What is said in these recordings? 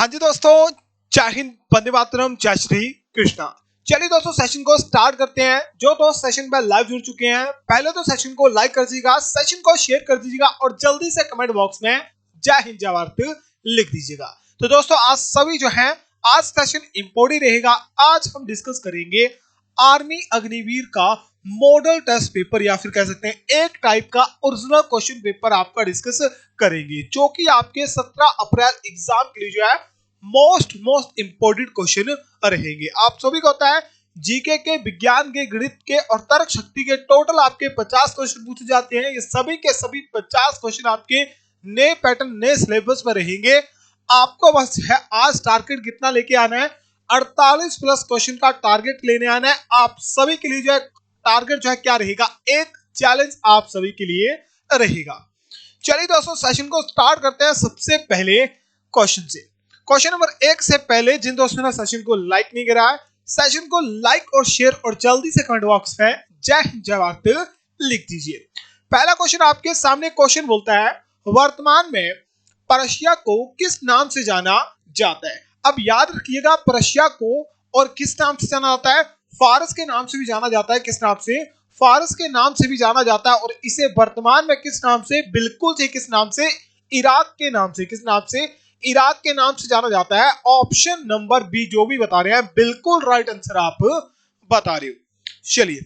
हाँ जी दोस्तों, जय हिंद, वंदे मातरम, जय श्री कृष्णा। चलिए दोस्तों सेशन को स्टार्ट करते हैं। जो दोस्त सेशन पर लाइव जुड़ चुके हैं पहले तो सेशन को लाइक कर दीजिएगा, सेशन को शेयर कर दीजिएगा और जल्दी से कमेंट बॉक्स में जय हिंद जय भारत लिख दीजिएगा। तो दोस्तों आज सभी जो हैं, आज सेशन इंपॉर्टेंट रहेगा। आज हम डिस्कस करेंगे आर्मी अग्निवीर का मॉडल टेस्ट पेपर या फिर कह सकते हैं एक टाइप का ओरिजिनल क्वेश्चन पेपर आपका डिस्कस करेंगे, जो कि आपके 17 अप्रैल एग्जाम के लिए जो है मोस्ट इंपोर्टेंट क्वेश्चन रहेंगे। आप सभी को होता है जीके के, विज्ञान के, गणित के और तर्क शक्ति के टोटल आपके 50 क्वेश्चन पूछे जाते हैं। ये सभी के सभी 50 क्वेश्चन आपके नए पैटर्न, नए सिलेबस में रहेंगे। आपको बस है आज टारगेट कितना लेके आना है, 48 प्लस क्वेश्चन का टारगेट लेने आना है। आप सभी के लिए जो है टारगेट जो है क्या रहेगा, एक चैलेंज आप सभी के लिए रहेगा। चलिए दोस्तों सेशन को स्टार्ट करते हैं सबसे पहले क्वेश्चन से। क्वेश्चन नंबर 1 से पहले जिन दोस्तों ने सेशन को लाइक नहीं करा है, सेशन को लाइक और शेयर और जल्दी से कमेंट बॉक्स में जय हिंद जय भारत लिख दीजिए। पहला क्वेश्चन आपके सामने क्वेश्चन बोलता है, वर्तमान में पर्शिया को किस नाम से जाना जाता है। अब याद रखिएगा, पर्शिया को और किस नाम से जाना जाता है, फारस के नाम से भी जाना जाता है। किस नाम से, फारस के नाम से भी जाना जाता है। और इसे वर्तमान में किस नाम से, बिल्कुल से किस नाम से, इराक के नाम से। किस नाम से, इराक के नाम से जाना जाता है। ऑप्शन नंबर बी जो भी बता रहे हैं बिल्कुल राइट आंसर आप बता रहे हो। चलिए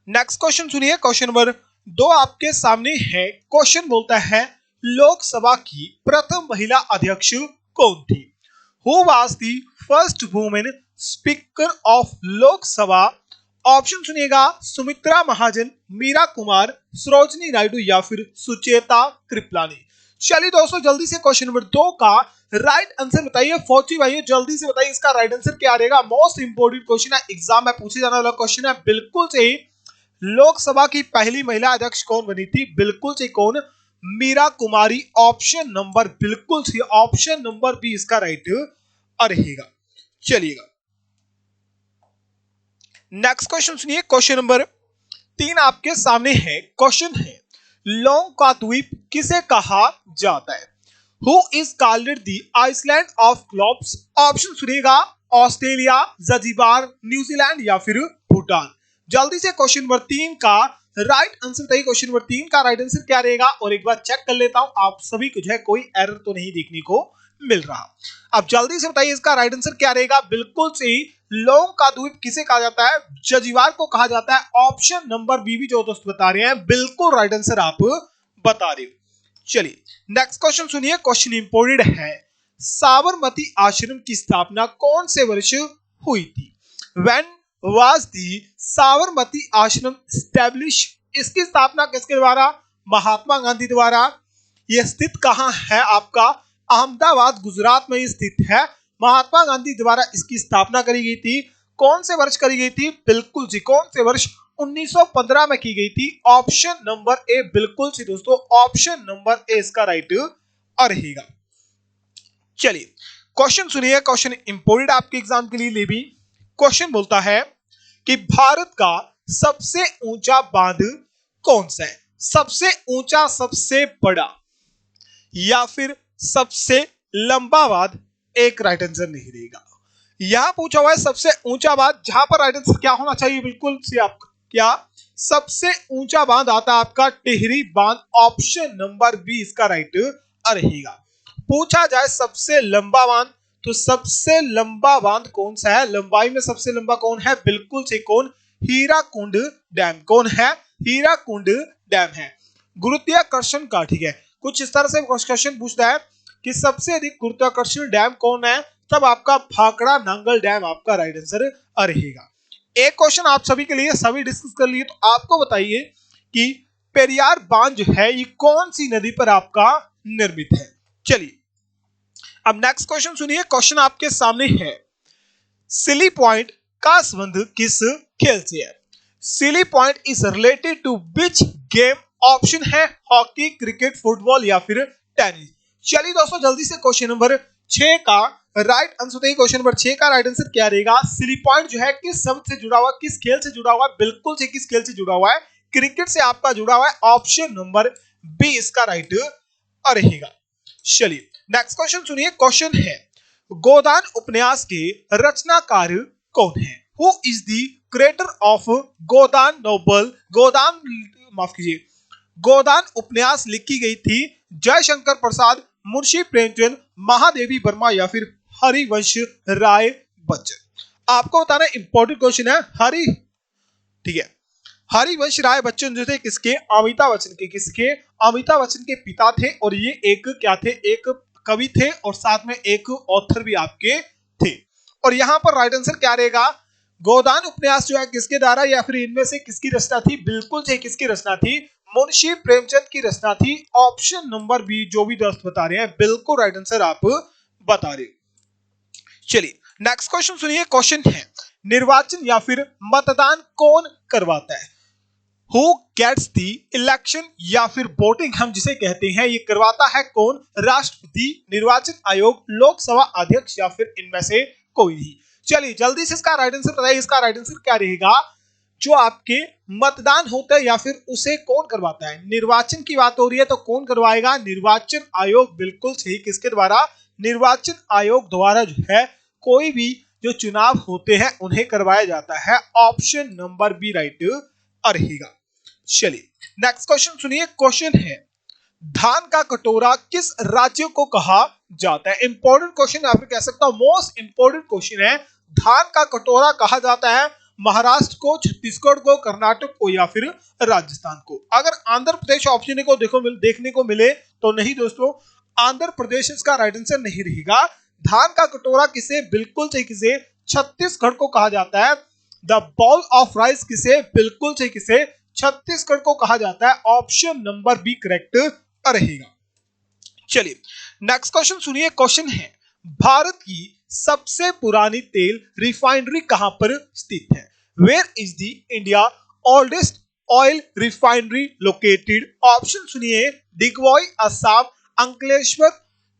नेक्स्ट क्वेश्चन सुनिए। क्वेश्चन नंबर 2 आपके सामने है। क्वेश्चन बोलता है, लोकसभा की प्रथम महिला अध्यक्ष कौन थी। Who was the first women speaker of Lok Sabha. Option सुनिएगा, सुमित्रा महाजन, मीरा कुमार, सरोजनी नायडू या फिर सुचेता कृपलानी। चलिए दोस्तों जल्दी से क्वेश्चन नंबर 2 का राइट आंसर बताइए। फौजी भाइयों जल्दी से बताइए इसका राइट आंसर क्या रहेगा। मोस्ट इंपोर्टेंट क्वेश्चन है, एग्जाम में पूछे जाने वाला क्वेश्चन है। बिल्कुल सही, लोकसभा की पहली महिला अध्यक्ष कौन बनी थी, बिल्कुल सही, कौन, मीरा कुमारी। ऑप्शन नंबर बिल्कुल सही, ऑप्शन नंबर बी इसका राइट रहेगा। चलिएगा नेक्स्ट क्वेश्चन सुनिए। क्वेश्चन नंबर 3 आपके सामने है। क्वेश्चन है, लोंग का द्वीप किसे कहा जाता है। Who is called the island of cloves. Option सुनिएगा, ऑस्ट्रेलिया, ज़ंजीबार, न्यूजीलैंड या फिर भूटान। जल्दी से क्वेश्चन नंबर 3 का राइट आंसर बताइए। क्वेश्चन नंबर 3 का राइट आंसर क्या रहेगा, और एक बार चेक कर लेता हूं आप सभी को जो है कोई एरर तो नहीं देखने को मिल रहा। अब जल्दी से बताइए इसका राइट आंसर क्या रहेगा। बिल्कुल सही, लोंग का द्वीप किसे कहा जाता है, ज़ंजीबार को कहा जाता है। ऑप्शन नंबर बी भी जो दोस्त बता रहे हैं बिल्कुल राइट आंसर आप बता रहे हो। चलिए नेक्स्ट क्वेश्चन सुनिए। क्वेश्चन इंपोर्टेंट है, साबरमती आश्रम की स्थापना कौन से वर्ष हुई थी। व्हेन वाज द साबरमती आश्रम एस्टैब्लिश। इसकी स्थापना किसके द्वारा, महात्मा गांधी द्वारा। यह स्थित कहां है आपका, अहमदाबाद गुजरात में स्थित है। महात्मा गांधी द्वारा इसकी स्थापना करी गई थी। कौन से वर्ष करी गई थी, बिल्कुल जी, कौन से वर्ष, 1915 में की गई थी। ऑप्शन नंबर ए बिल्कुल सी दोस्तों, ऑप्शन नंबर ए इसका राइट रहेगा। चलिए क्वेश्चन सुनिए। क्वेश्चन इंपोर्टेंट आपके एग्जाम के लिए भी। क्वेश्चन बोलता है कि भारत का सबसे ऊंचा बांध कौन सा है। सबसे ऊंचा, सबसे बड़ा या फिर सबसे लंबा बांध, एक राइट आंसर नहीं रहेगा। यहां पूछा हुआ है सबसे ऊंचा बांध, जहां पर राइट आंसर क्या होना चाहिए, बिल्कुल से आपका क्या, सबसे ऊंचा बांध आता है आपका टिहरी बांध। ऑप्शन नंबर बी इसका राइट रहेगा। पूछा जाए सबसे लंबा बांध, तो सबसे लंबा बांध कौन सा है, लंबाई में सबसे लंबा कौन है, बिल्कुल से कौन, हीराकुंड डैम। कौन है, हीराकुंड डैम है। गुरुत्वाकर्षण का, ठीक है, कुछ इस तरह से क्वेश्चन पूछता है कि सबसे अधिक गुरुत्वाकर्षण डैम कौन है, तब आपका भाखड़ा नांगल डैम आपका राइट आंसर रहेगा। एक क्वेश्चन आप सभी के लिए, सभी डिस्कस कर लिए, तो आपको बताइए कि पेरियार बांध जो है ये कौन सी नदी पर आपका निर्मित है। चलिए अब नेक्स्ट क्वेश्चन सुनिए। क्वेश्चन आपके सामने है, सिली पॉइंट का संबंध किस खेल से है। Silly point is related to which game. Option है हॉकी, क्रिकेट, फुटबॉल या फिर टेनिस। चलिए दोस्तों जल्दी से क्वेश्चन नंबर 6 का राइट आंसर बताइए। क्वेश्चन नंबर 6 का राइट आंसर क्या रहेगा। सिली पॉइंट जो है किस शब्द से जुड़ा हुआ, किस खेल से जुड़ा हुआ है, बिल्कुल से किस खेल से जुड़ा हुआ है, क्रिकेट से आपका जुड़ा हुआ है। ऑप्शन नंबर बी इसका राइट रहेगा। चलिए नेक्स्ट क्वेश्चन सुनिए। क्वेश्चन है, गोदान उपन्यास के रचनाकार कौन है? Who is the creator of Godan novel? Godan, माफ कीजिए, गोदान उपन्यास लिखी गई थी जयशंकर प्रसाद, मुंशी प्रेमचंद, महादेवी वर्मा या फिर हरिवंश राय बच्चन? आपको बताना इंपॉर्टेंट क्वेश्चन है। ठीक है, हरिवंश राय बच्चन जो थे किसके? अमिताभ बच्चन के। किसके? अमिताभ बच्चन के पिता थे और ये एक क्या थे? एक कवि थे और साथ में एक ऑथर भी आपके थे। और यहां पर राइट आंसर क्या रहेगा? गोदान उपन्यास जो है किसके द्वारा या फिर इनमें से किसकी रचना थी? बिल्कुल सही, किसकी रचना थी? मुंशी प्रेमचंद की रचना थी। ऑप्शन नंबर बी, जो भी दोस्त बता रहे हैं बिल्कुल राइट आंसर आप बता रहे। चलिए नेक्स्ट क्वेश्चन सुनिए। क्वेश्चन है, निर्वाचन या फिर मतदान कौन करवाता है? हु गेट्स द इलेक्शन या फिर वोटिंग हम जिसे कहते हैं, ये करवाता है कौन? राष्ट्रपति, निर्वाचन आयोग, लोकसभा अध्यक्ष या फिर इनमें से कोई नहीं। चलिए जल्दी से इसका राइट आंसर बताइए। इसका राइट आंसर क्या रहेगा? जो आपके मतदान होता है या फिर उसे कौन करवाता है? निर्वाचन की बात हो रही है तो कौन करवाएगा? निर्वाचन आयोग। बिल्कुल सही, किसके द्वारा? निर्वाचन आयोग द्वारा जो है कोई भी जो चुनाव होते हैं उन्हें करवाया जाता है। ऑप्शन नंबर बी राइट रहेगा। चलिए नेक्स्ट क्वेश्चन सुनिए। क्वेश्चन है, धान का कटोरा किस राज्य को कहा जाता है? इंपॉर्टेंट क्वेश्चन आप कह सकता हूं, मोस्ट इंपॉर्टेंट क्वेश्चन है। धान का कटोरा कहा जाता है महाराष्ट्र को, छत्तीसगढ़ को, कर्नाटक को या फिर राजस्थान को? अगर आंध्र प्रदेश ऑप्शन को देखने को मिले तो नहीं दोस्तों, आंध्र प्रदेश इसका राइट आंसर नहीं रहेगा। धान का कटोरा किसे? बिल्कुल सही, किसे? छत्तीसगढ़ को कहा जाता है। द बाउल ऑफ राइस किसे? बिल्कुल सही, किसे? छत्तीसगढ़ को कहा जाता है। ऑप्शन नंबर बी करेक्ट रहेगा। चलिए नेक्स्ट क्वेश्चन सुनिए। क्वेश्चन है, भारत की सबसे पुरानी तेल रिफाइनरी कहां पर स्थित है? Where is the India oldest oil refinery located? Option सुनिए, डिगबोई, असम, अंकलेश्वर,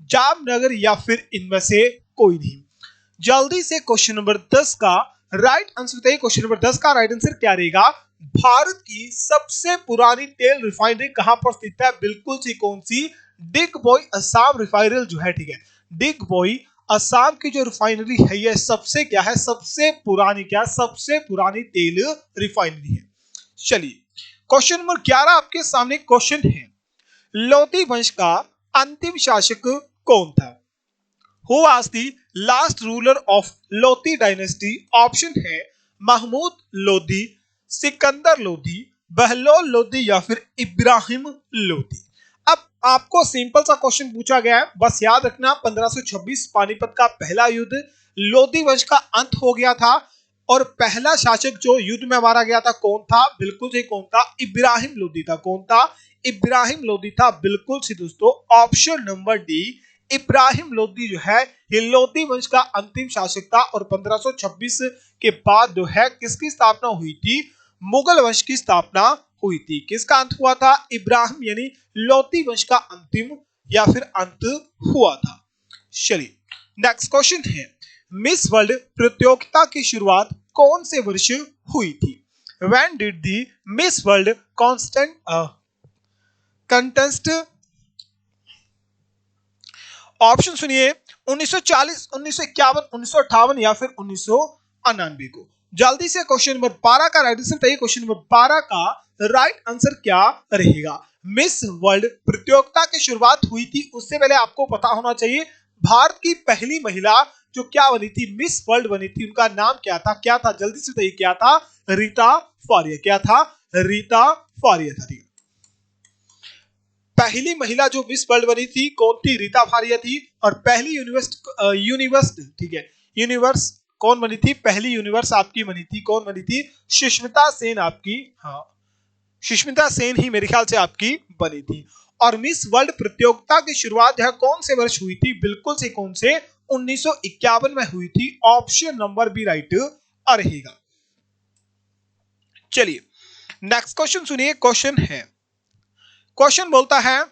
जामनगर या फिर इनमें से कोई नहीं। जल्दी से क्वेश्चन नंबर 10 का राइट आंसर बताइए। क्वेश्चन नंबर 10 का राइट आंसर क्या रहेगा? भारत की सबसे पुरानी तेल रिफाइनरी कहां पर स्थित है? बिल्कुल सी, कौन सी? डिगबोई असम रिफाइनरी जो है, ठीक है, डिगबोई असम की जो रिफाइनरी है ये सबसे क्या है? सबसे पुरानी, क्या? सबसे पुरानी तेल रिफाइनरी है। चलिए क्वेश्चन नंबर 11 आपके सामने क्वेश्चन है, लोधी वंश का अंतिम शासक कौन था? Who was the last ruler of Lodhi dynasty? Option है महमूद लोधी, सिकंदर लोधी, बहलोल लोधी या फिर इब्राहिम लोधी। अब आपको सिंपल सा क्वेश्चन पूछा गया है, बस याद रखना 1526 पानीपत का पहला युद्ध, लोधी वंश का अंत हो गया था और पहला शासक जो युद्ध में मारा गया था कौन था? बिल्कुल सही, कौन था? इब्राहिम लोधी था। कौन था? इब्राहिम लोधी था। बिल्कुल सही दोस्तों, option number D, Ibrahim Lodhi जो है ये लोधी वंश का अंतिम शासक था और 1526 के बाद जो है किसकी स्थापना हुई थी? मुगल वंश की स्थापना हुई थी। किसका अंत हुआ था? इब्राहिम यानी लोधी वंश का अंतिम या फिर अंत हुआ था। चलिए नेक्स्ट क्वेश्चन है, मिस वर्ल्ड प्रतियोगिता की शुरुआत कौन से वर्ष हुई थी? When did the Miss World contest? Option सुनिए, 1940, 1951, 1958 या फिर 1999 को। जल्दी से क्वेश्चन नंबर 12 का राइट आंसर बताइए। क्वेश्चन नंबर 12 का राइट आंसर क्या रहेगा? मिस वर्ल्ड प्रतियोगिता की शुरुआत हुई थी, उससे पहले आपको पता होना चाहिए भारत की पहली महिला जो क्या बनी थी? मिस वर्ल्ड बनी थी। उनका नाम क्या था? क्या था? जल्दी से बताइए, क्या था? रीता फारिया। क्या था? रीता फारिया था। ठीक, पहली महिला जो मिस वर्ल्ड बनी थी कौन थी? रीता फारिया थी। और पहली यूनिवर्स ठीक है, यूनिवर्स कौन बनी थी? पहली यूनिवर्स आपकी बनी थी, कौन बनी थी? सुष्मिता सेन आपकी, हाँ सुष्मिता सेन ही मेरे ख्याल से आपकी बनी थी। और मिस वर्ल्ड प्रतियोगिता की शुरुआत है कौन से वर्ष हुई थी? बिल्कुल से, कौन से? 1951 में हुई थी। ऑप्शन नंबर बी राइट रहेगा। चलिए नेक्स्ट क्वेश्चन सुनिए। क्वेश्चन है, क्वेश्चन बोलता है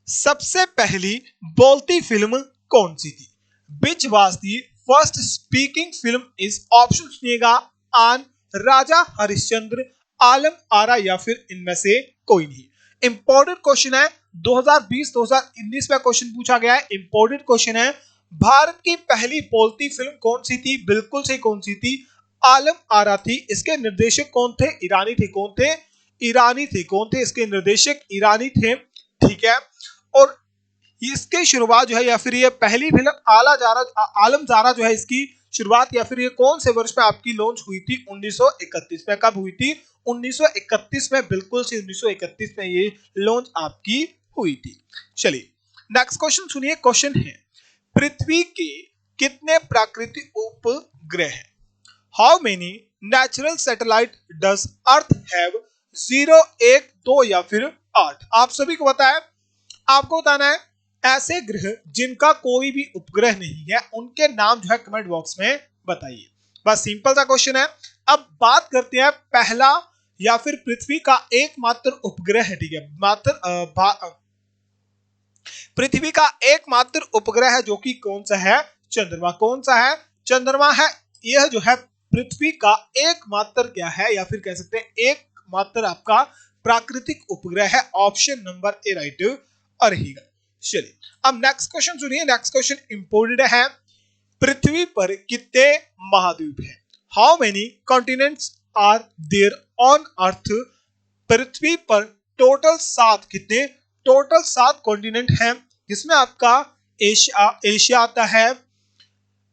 सबसे पहली बोलती फिल्म कौन सी थी? Which was the first speaking film is? Option सुनिएगा, आन, राजा हरिश्चंद्र, आलम आरा या फिर इनमें से कोई नहीं। इंपॉर्टेंट क्वेश्चन है, 2020-2019 में क्वेश्चन पूछा गया है। इंपॉर्टेंट क्वेश्चन है, भारत की पहली बोलती फिल्म कौन सी थी? बिल्कुल सही, कौन सी थी? आलम आरा थी। इसके निर्देशक कौन थे? ईरानी थे। कौन थे? ईरानी थे। कौन थे इसके निर्देशक? ईरानी थे। ठीक है। और इसकी शुरुआत जो है, या फिर ये पहली फिल्म आलम जारा जो है, इसकी शुरुआत या फिर ये कौन से वर्ष में आपकी लॉन्च हुई थी? 1931 में। कब हुई थी? 1931 में। बिल्कुल से 1931 में ये लॉन्च आपकी हुई थी। चलिए नेक्स्ट क्वेश्चन सुनिए। क्वेश्चन है, पृथ्वी के कितने प्राकृतिक उपग्रह हैं? How many natural satellite does earth have? 0, 1, 2 या फिर 8? आप सभी को बताया, आपको बताना है ऐसे ग्रह जिनका कोई भी उपग्रह नहीं है, उनके नाम जो है कमेंट बॉक्स में बताइए। बस सिंपल सा क्वेश्चन है। अब बात करते हैं पहला या फिर पृथ्वी का एकमात्र उपग्रह है। ठीक है, पृथ्वी का एकमात्र उपग्रह है जो कि कौन सा है? चंद्रमा। कौन सा है? चंद्रमा है। यह जो है पृथ्वी का एकमात्र क्या है, या फिर कह सकते हैं एकमात्र आपका प्राकृतिक उपग्रह है। ऑप्शन नंबर ए राइट रहेगा। चलिए अब नेक्स्ट क्वेश्चन सुनिए। नेक्स्ट क्वेश्चन इंपोर्टेंट है। पृथ्वी पर कितने महाद्वीप हैं? How many continents are there on earth? पृथ्वी पर टोटल 7 कितने? टोटल 7 कॉन्टिनेंट हैं, जिसमें आपका एशिया आता है,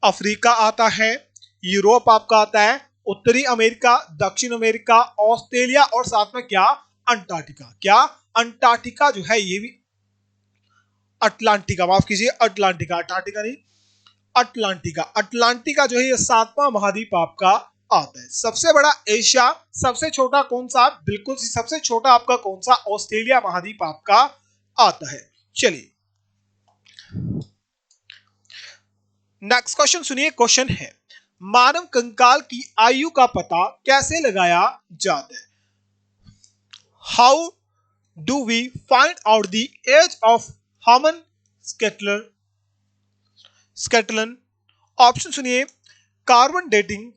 अफ्रीका आता है, यूरोप आपका आता है, उत्तरी अमेरिका, दक्षिण अमेरिका, ऑस्ट्रेलिया और साथ में क्या? अंटार्कटिका। क्या? अंटार्कटिका जो है ये भी अटलांटिका, माफ कीजिए, अटलांटिका, अंटार्कटिका नहीं, अटलांटिका। अटलांटिका जो है ये 7वां महाद्वीप आपका आता है। सबसे बड़ा एशिया, सबसे छोटा कौन सा? बिल्कुल सबसे छोटा आपका कौन सा? ऑस्ट्रेलिया महाद्वीप आपका आता है। चलिए नेक्स्ट क्वेश्चन सुनिए। क्वेश्चन है, मानव कंकाल की आयु का पता कैसे लगाया जाता है? How do we find out the age of human skeleton? Option सुनिए, carbon dating,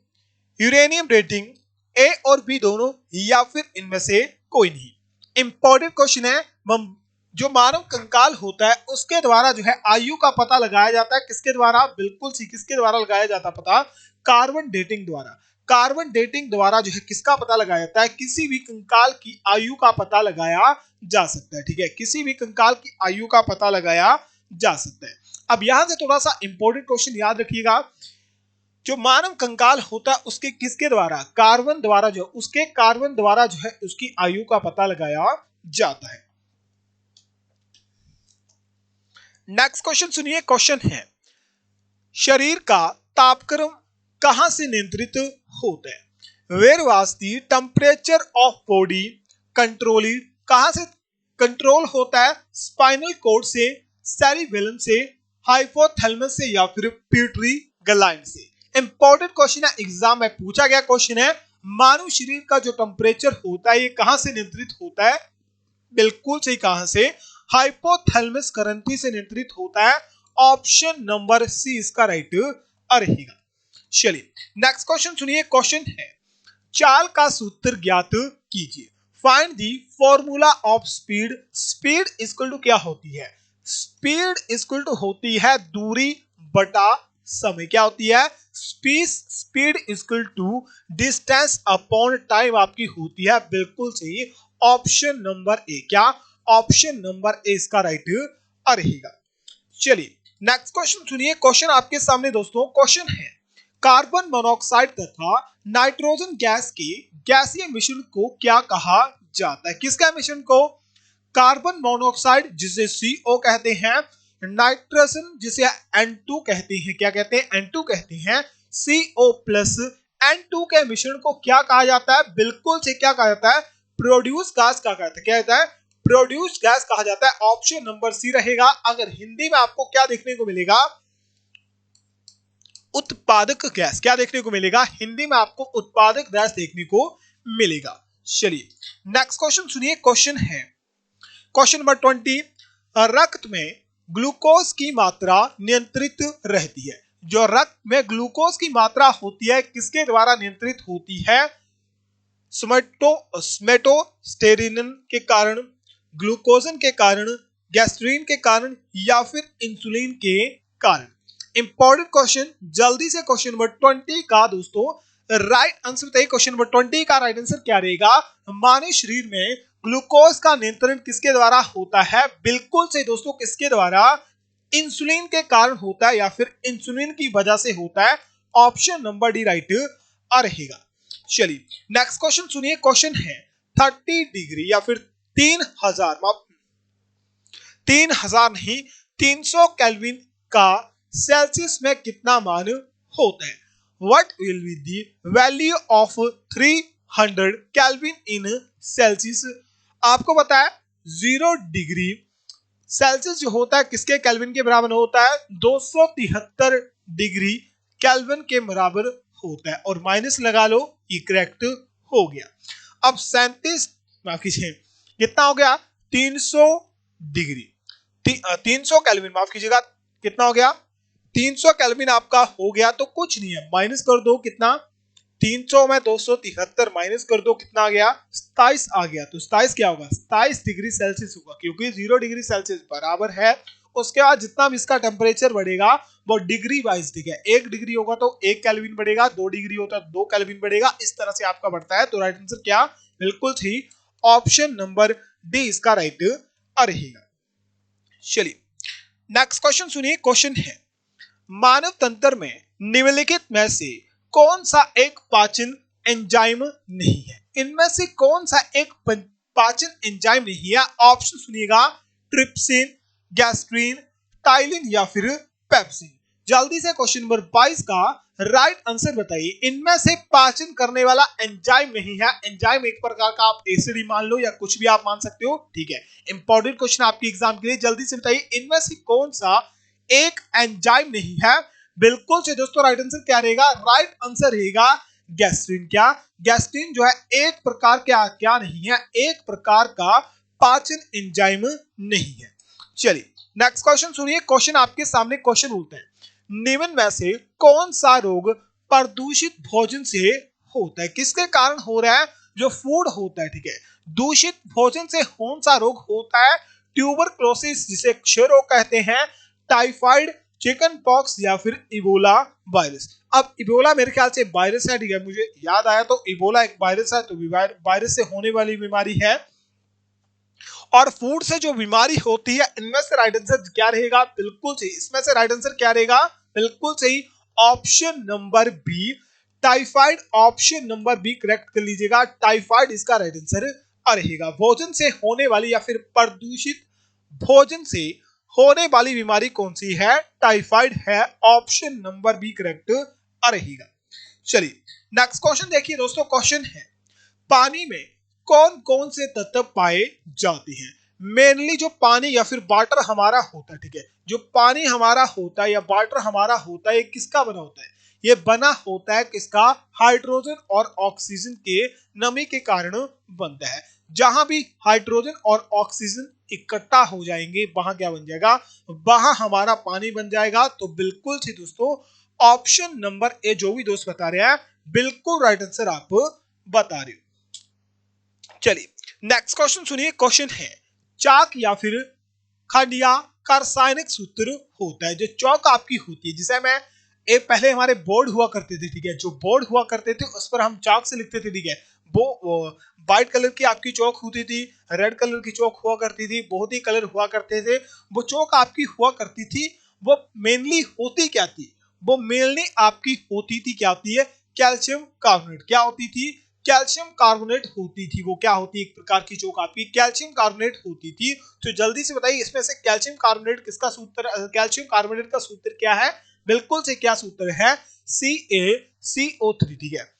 uranium dating, A और बी दोनों, या फिर इनमें से कोई नहीं। इंपॉर्टेंट क्वेश्चन है। जो मानव कंकाल होता है उसके द्वारा जो है आयु का पता लगाया जाता है। किसके द्वारा? बिल्कुल सी, किसके द्वारा लगाया जाता है पता? कार्बन डेटिंग द्वारा। कार्बन डेटिंग द्वारा जो है किसका पता लगाया जाता है? किसी भी कंकाल की आयु का पता लगाया जा सकता है। ठीक है, किसी भी कंकाल की आयु का पता लगाया जा सकता है। अब यहां से थोड़ा सा इंपॉर्टेंट क्वेश्चन याद रखिएगा। जो मानव कंकाल होता है उसके किसके द्वारा? कार्बन द्वारा, जो उसके कार्बन द्वारा जो है उसकी आयु का पता लगाया जाता है। नेक्स्ट क्वेश्चन सुनिए। क्वेश्चन है, शरीर का तापक्रम कहां से नियंत्रित होता है? Where was the temperature of body controlled? कहां से कंट्रोल होता है? स्पाइनल कॉर्ड से, सेरिबेलम से, हाइपोथैलेमस से, या फिर पिट्यूटरी ग्लैंड से? इंपॉर्टेंट क्वेश्चन है, एग्जाम में पूछा गया क्वेश्चन है। मानव शरीर का जो टेम्परेचर होता है ये कहां से नियंत्रित होता है? बिल्कुल सही, कहां से? हाइपोथैलेमस ग्रंथि से नियंत्रित होता है। ऑप्शन नंबर सी इसका राइट रहेगा। चलिए नेक्स्ट क्वेश्चन सुनिए। क्वेश्चन है, चाल का सूत्र ज्ञात कीजिए। Find the formula of speed. Speed equal to क्या होती है? स्पीड इक्वल टू होती है दूरी बटा समय। क्या होती है? Speed equal to distance upon time आपकी होती है। बिल्कुल सही, ऑप्शन नंबर ए। क्या? ऑप्शन नंबर ए इसका राइट रहेगा। चलिए नेक्स्ट क्वेश्चन सुनिए। क्वेश्चन आपके सामने दोस्तों। क्वेश्चन है, कार्बन मोनोऑक्साइड तथा नाइट्रोजन गैस के गैसीय मिश्रण को क्या कहा जाता है? किसका मिश्रण को? कार्बन मोनोऑक्साइड जिसे CO कहते हैं, नाइट्रोजन जिसे N2 कहते हैं। क्या कहते हैं? N2 कहते हैं। CO प्लस N2 के मिश्रण को क्या कहा जाता है? बिल्कुल से क्या कहा जाता है? प्रोड्यूस गैस कहा जाता है। क्या कहता है? प्रोड्यूस गैस कहा जाता है। ऑप्शन नंबर सी रहेगा। अगर हिंदी में आपको क्या देखने को मिलेगा? उत्पादक गैस। क्या देखने को मिलेगा? हिंदी में आपको उत्पादक गैस देखने को मिलेगा। चलिए नेक्स्ट क्वेश्चन सुनिए। क्वेश्चन है, क्वेश्चन नंबर 20, रक्त में ग्लूकोज की मात्रा नियंत्रित रहती है। जो रक्त में ग्लूकोज की मात्रा होती है किसके द्वारा नियंत्रित होती है? सोमेटोस्टेरिन के कारण, ग्लूकोजन के कारण, गैस्ट्रीन के कारण, या फिर इंसुलिन के कारण? इंपॉर्टेंट क्वेश्चन, जल्दी से क्वेश्चन नंबर 20 का दोस्तों राइट आंसर बताइए। क्वेश्चन नंबर 20 का राइट आंसर क्या रहेगा? मानव शरीर में ग्लूकोज का नियंत्रण किसके द्वारा होता है? बिल्कुल से दोस्तों, किसके द्वारा? इंसुलिन के कारण होता है या फिर इंसुलिन की वजह से होता है। ऑप्शन नंबर डी राइट रहेगा। चलिए नेक्स्ट क्वेश्चन सुनिए। क्वेश्चन है 30 डिग्री या फिर 3000 नहीं 300 केल्विन का सेल्सियस में कितना मान होता है? What will be the value of 300 kelvin in Celsius? आपको पता है 0 डिग्री सेल्सियस जो होता है किसके केल्विन के बराबर होता है? 273 डिग्री केल्विन के बराबर होता है। और माइनस लगा लो, ये करेक्ट हो गया। अब 37 माफ कीजिए, कितना हो गया? 300 डिग्री 300 केल्विन, माफ कीजिएगा, कितना हो गया? 300 केल्विन आपका हो गया, तो कुछ नहीं है, माइनस कर दो। कितना? 300 में 273 माइनस कर दो, कितना आ गया? 27 आ गया। तो 27 क्या होगा? 27 डिग्री सेल्सियस होगा, क्योंकि 0 डिग्री सेल्सियस बराबर है। उसके बाद जितना भी इसका टेम्परेचर बढ़ेगा वो डिग्री वाइज, ठीक है, 1 डिग्री होगा तो 1 केल्विन बढ़ेगा, 2 डिग्री होता है 2 केल्विन बढ़ेगा, इस तरह से आपका बढ़ता है। तो राइट आंसर क्या? बिल्कुल सही, ऑप्शन नंबर डी इसका राइट रहेगा। चलिए नेक्स्ट क्वेश्चन सुनिए। क्वेश्चन है मानव तंत्र में निम्नलिखित में से कौन सा एक पाचन एंजाइम नहीं है? इनमें से कौन सा एक पाचन एंजाइम नहीं है? ऑप्शन सुनिएगा, ट्रिप्सिन, गैस्ट्रीन, टाइलिन या फिर पेप्सिन। जल्दी से क्वेश्चन नंबर 22 का राइट आंसर बताइए। इनमें से पाचन करने वाला एंजाइम नहीं है। एंजाइम एक प्रकार का आप एसिड ही मान लो या कुछ भी आप मान सकते हो, ठीक है। इंपॉर्टेंट क्वेश्चन आपके एग्जाम के लिए, जल्दी से बताइए इनमें से कौन सा एक एंजाइम नहीं है? बिल्कुल से दोस्तों राइट आंसर क्या रहेगा? राइट आंसर रहेगा गैस्ट्रीन। क्या? गैस्ट्रीन जो है एक प्रकार क्या नहीं है? एक प्रकार का पाचन एंजाइम नहीं है। चलिए नेक्स्ट क्वेश्चन सुनिए। क्वेश्चन आपके सामने क्वेश्चन बोलते हैं निम्न में से कौन सा रोग प्रदूषित भोजन से होता है? किसके कारण हो रहा है? जो फूड होता है, ठीक है, दूषित भोजन से कौन सा रोग होता है? ट्यूबरक्लोसिस जिसे क्षय रोग कहते हैं, टाइफाइड, चिकन पॉक्स या फिर इबोला वायरस। अब इबोला मेरे ख्याल से वायरस है, ठीक है, मुझे याद आया, तो इबोला एक वायरस है, तो वायरस से होने वाली बीमारी है। और फूड से जो बीमारी होती है, इनमें से राइट आंसर क्या रहेगा? बिल्कुल सही, इसमें से राइट आंसर क्या रहेगा? बिल्कुल सही, option number B typhoid. Option number B correct कर लीजिएगा, टाइफाइड इसका राइट आंसर रहेगा। भोजन से होने वाली या फिर प्रदूषित भोजन से होने वाली बीमारी कौन सी है? टाइफाइड है। ऑप्शन नंबर बी करेक्ट रहेगा। चलिए नेक्स्ट क्वेश्चन देखिए दोस्तों। क्वेश्चन है पानी में कौन कौन से तत्व पाए जाते हैं? मेनली जो पानी या फिर वाटर हमारा होता है, ठीक है, जो पानी हमारा होता है या वाटर हमारा होता है, ये किसका बना होता है? ये बना होता है किसका? हाइड्रोजन और ऑक्सीजन के नमी के कारण बनता है। जहां भी हाइड्रोजन और ऑक्सीजन इकट्ठा हो जाएंगे वहां क्या बन जाएगा? वहां हमारा पानी बन जाएगा। तो बिल्कुल से दोस्तों ऑप्शन नंबर ए जो भी दोस्त बता रहे हैं बिल्कुल राइट आंसर आप बता रहे हो। चलिए नेक्स्ट क्वेश्चन सुनिए। क्वेश्चन है चाक या फिर खंडिया का रासायनिक सूत्र होता है। जो चौक आपकी होती है, जिसे मैं पहले हमारे बोर्ड हुआ करते थे, ठीक है, जो बोर्ड हुआ करते थे उस पर हम चाक से लिखते थे, ठीक है, वो व्हाइट कलर की आपकी चौक होती थी, रेड कलर की चौक हुआ करती थी, बहुत ही कलर हुआ करते थे। वो चौक आपकी हुआ करती थी, वो मेनली होती क्या थी? वो मेनली आपकी होती थी, क्या होती है? Calcium carbonate. क्या होती थी? कैल्शियम कार्बोनेट होती थी। वो क्या होती है? एक प्रकार की चौक आपकी कैल्शियम कार्बोनेट होती थी। तो जल्दी से बताइए इसमें से कैल्शियम कार्बोनेट किसका सूत्र, कैल्शियम कार्बोनेट का सूत्र क्या है? बिल्कुल से क्या सूत्र है? CaCO3, ठीक है,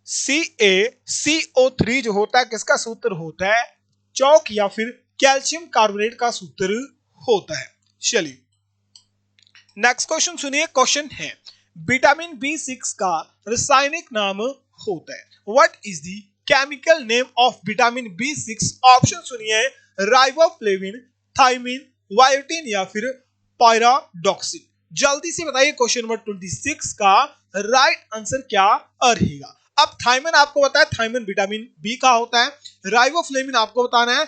CaCO3 जो होता है किसका सूत्र होता है? चौक या फिर कैल्शियम कार्बोनेट का सूत्र होता है। चलिए नेक्स्ट क्वेश्चन सुनिए। क्वेश्चन है विटामिन B6 का रासायनिक नाम होता है। What is the chemical name of vitamin B6? Option सुनिए, राइबोफ्लेविन, थायमिन, बायोटिन या फिर पायराडॉक्सिन। जल्दी से बताइए क्वेश्चन नंबर 26 का राइट आंसर क्या रहेगा? अब थायमिन आपको बताया, थायमिन विटामिन बी का होता है। राइबोफ्लेविन आपको बताना है,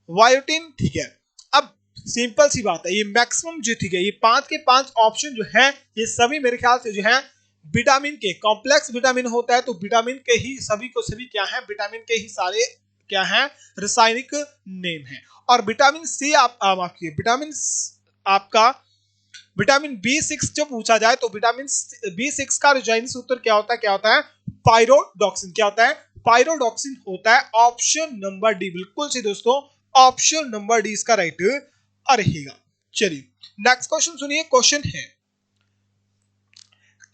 बायोटिन, ठीक है। अब सिंपल सी बात है, ये मैक्सिमम जो ठीक है, ये 5 के 5 ऑप्शन जो है ये सभी मेरे ख्याल से जो है विटामिन के, कॉम्प्लेक्स विटामिन होता है तो विटामिन के ही सभी को सभी क्या है, विटामिन के ही सारे क्या है रासायनिक नेम है। और विटामिन सी आपकी विटामिन आपका विटामिन B6 जब पूछा जाए तो विटामिन B6 का रासायनिक सूत्र क्या होता है पायरोडॉक्सिन। क्या होता है? पायरोडॉक्सिन होता है। ऑप्शन नंबर डी, बिल्कुल सही दोस्तों, ऑप्शन नंबर डी इसका राइट रहेगा। चलिए नेक्स्ट क्वेश्चन सुनिए, क्वेश्चन है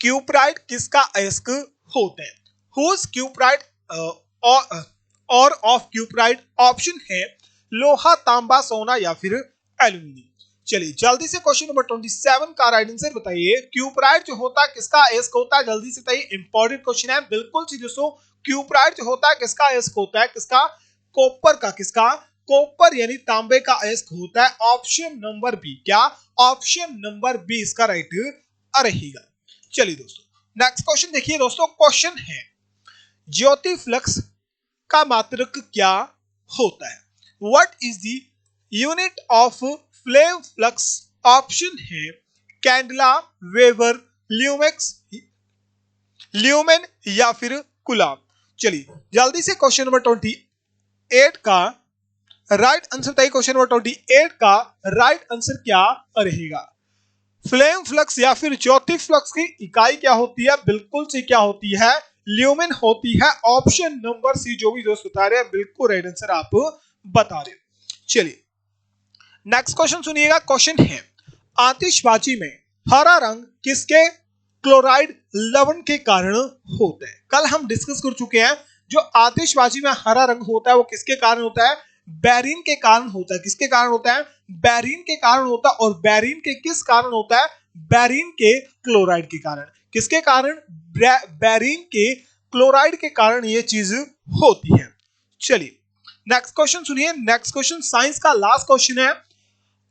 क्यूप्राइड किसका अयस्क होता है? हुज क्यूप्राइड और ऑफ क्यूप्राइड? ऑप्शन है लोहा, तांबा, सोना या फिर एल्यूमिनियम। चलिए जल्दी से क्वेश्चन नंबर 27 का राइट आंसर बताइए। क्यूप्राइड जो होता है किसका अयस्क होता है? जल्दी से बताइए, इंपॉर्टेंट क्वेश्चन है। बिल्कुल सी दोस्तों, क्यूप्राइड जो होता है किसका अयस्क होता है? किसका? कॉपर का। किसका? कॉपर यानी तांबे का अयस्क होता है। Option number B. क्या? ऑप्शन नंबर बी इसका राइट रहेगा। चलिए दोस्तों नेक्स्ट क्वेश्चन देखिए दोस्तों, क्वेश्चन है ज्योति फ्लक्स का मात्रक क्या होता है? What is the unit of flame flux? Option है कैंडला, वेबर, ल्यूमेन या फिर कुलाम। चलिए जल्दी से क्वेश्चन नंबर 28 का राइट आंसर बताइए। क्वेश्चन नंबर 28 का राइट आंसर क्या रहेगा? फ्लेम फ्लक्स या फिर ज्योति फ्लक्स की इकाई क्या होती है? बिल्कुल सी क्या होती है? ल्यूमेन होती है। ऑप्शन नंबर सी जो भी दोस्त बता रहे हैं बिल्कुल राइट आंसर आप बता रहे हैं। चलिए नेक्स्ट क्वेश्चन सुनिएगा, क्वेश्चन है आतिशबाजी में हरा रंग किसके क्लोराइड लवण के कारण होता है? कल हम डिस्कस कर चुके हैं, जो आतिशबाजी में हरा रंग होता है वो किसके कारण होता है? बैरिन के कारण होता है। किसके कारण होता है? बैरिन के कारण होता है। और बैरिन के किस कारण होता है? बैरिन के क्लोराइड के कारण। किसके कारण? बैरिन के क्लोराइड के कारण ये चीज होती है। चलिए नेक्स्ट क्वेश्चन सुनिए, नेक्स्ट क्वेश्चन साइंस का लास्ट क्वेश्चन है।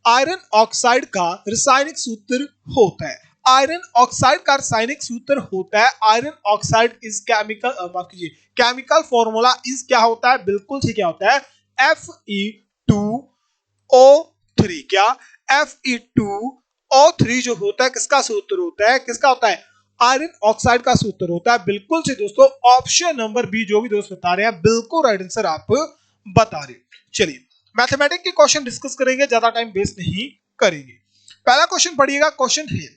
आयरन ऑक्साइड का रासायनिक सूत्र होता है। आयरन ऑक्साइड का रासायनिक सूत्र होता है, आयरन ऑक्साइड इज केमिकल, माफ कीजिए, केमिकल फॉर्मूला इज क्या होता है? बिल्कुल ठीक क्या होता है? Fe2O3। क्या? Fe2O3 जो होता है किसका सूत्र होता है? किसका होता है? आयरन ऑक्साइड का सूत्र होता है। बिल्कुल से दोस्तों ऑप्शन नंबर बी जो भी दोस्त बता रहे हैं बिल्कुल राइट आंसर आप बता रहे। चलिए मैथमेटिक्स के क्वेश्चन डिस्कस करेंगे, ज्यादा टाइम वेस्ट नहीं करेंगे। पहला क्वेश्चन पढ़िएगा, क्वेश्चन है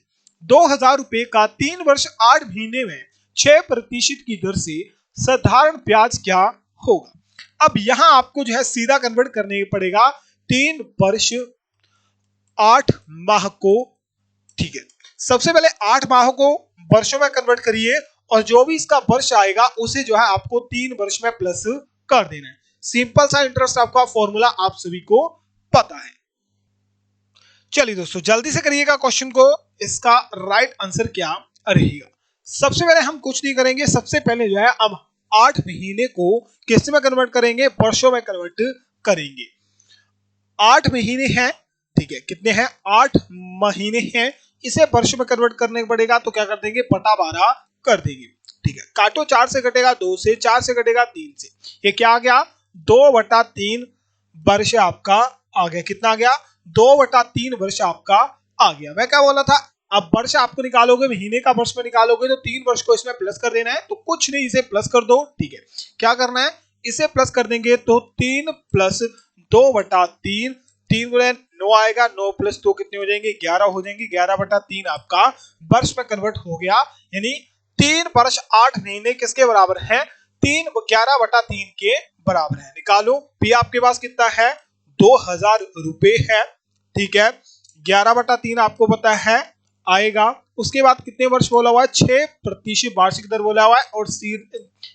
2000 रुपए का 3 वर्ष 8 महीने में 6% की दर से साधारण ब्याज क्या होगा? अब यहां आपको जो है सीधा कन्वर्ट करने पड़ेगा 3 वर्ष 8 माह को। ठीक है, सबसे पहले 8 माह को वर्षों में कन्वर्ट करिए और जो भी इसका वर्ष आएगा उसे जो है आपको 3 वर्ष में प्लस कर देना है। सिंपल सा इंटरेस्ट आपका फॉर्मूला आप सभी को पता है। चलिए दोस्तों जल्दी से करिएगा क्वेश्चन को, इसका राइट आंसर क्या रहेगा? सबसे पहले हम कुछ नहीं करेंगे, सबसे पहले जो है अब 8 महीने को किस में कन्वर्ट करेंगे? वर्षों में कन्वर्ट करेंगे। 8 महीने हैं, ठीक है, कितने हैं? 8 महीने हैं, इसे वर्ष में कन्वर्ट करने पड़ेगा तो क्या कर देंगे? बटा 12 कर देंगे। ठीक है, काटो, 4 से कटेगा 2 से, 4 से कटेगा 3 से, ये क्या आ गया? 2/3 वर्ष आपका आ गया। कितना आ गया? 2/3 वर्ष आपका आ गया। मैं क्या बोला था, अब वर्ष आपको निकालोगे, महीने का वर्ष में निकालोगे तो 3 वर्ष को इसमें प्लस कर देना है, तो कुछ नहीं, इसे प्लस कर दो। ठीक है, क्या करना है? इसे प्लस कर देंगे तो 3 + 2/3, 3 गुणे 9 आएगा, 9 + 2 कितने हो जाएंगे? 11 हो जाएंगे। 11/3 आपका वर्ष में कन्वर्ट हो गया, यानी 3 वर्ष 8 महीने किसके बराबर है? 11/3 के बराबर है। निकालो, पी आपके पास कितना है? 2000 रुपए है। ठीक है, 11/3 आपको पता है आएगा। उसके बाद कितने वर्ष बोला हुआ है? 6% वार्षिक दर बोला हुआ है और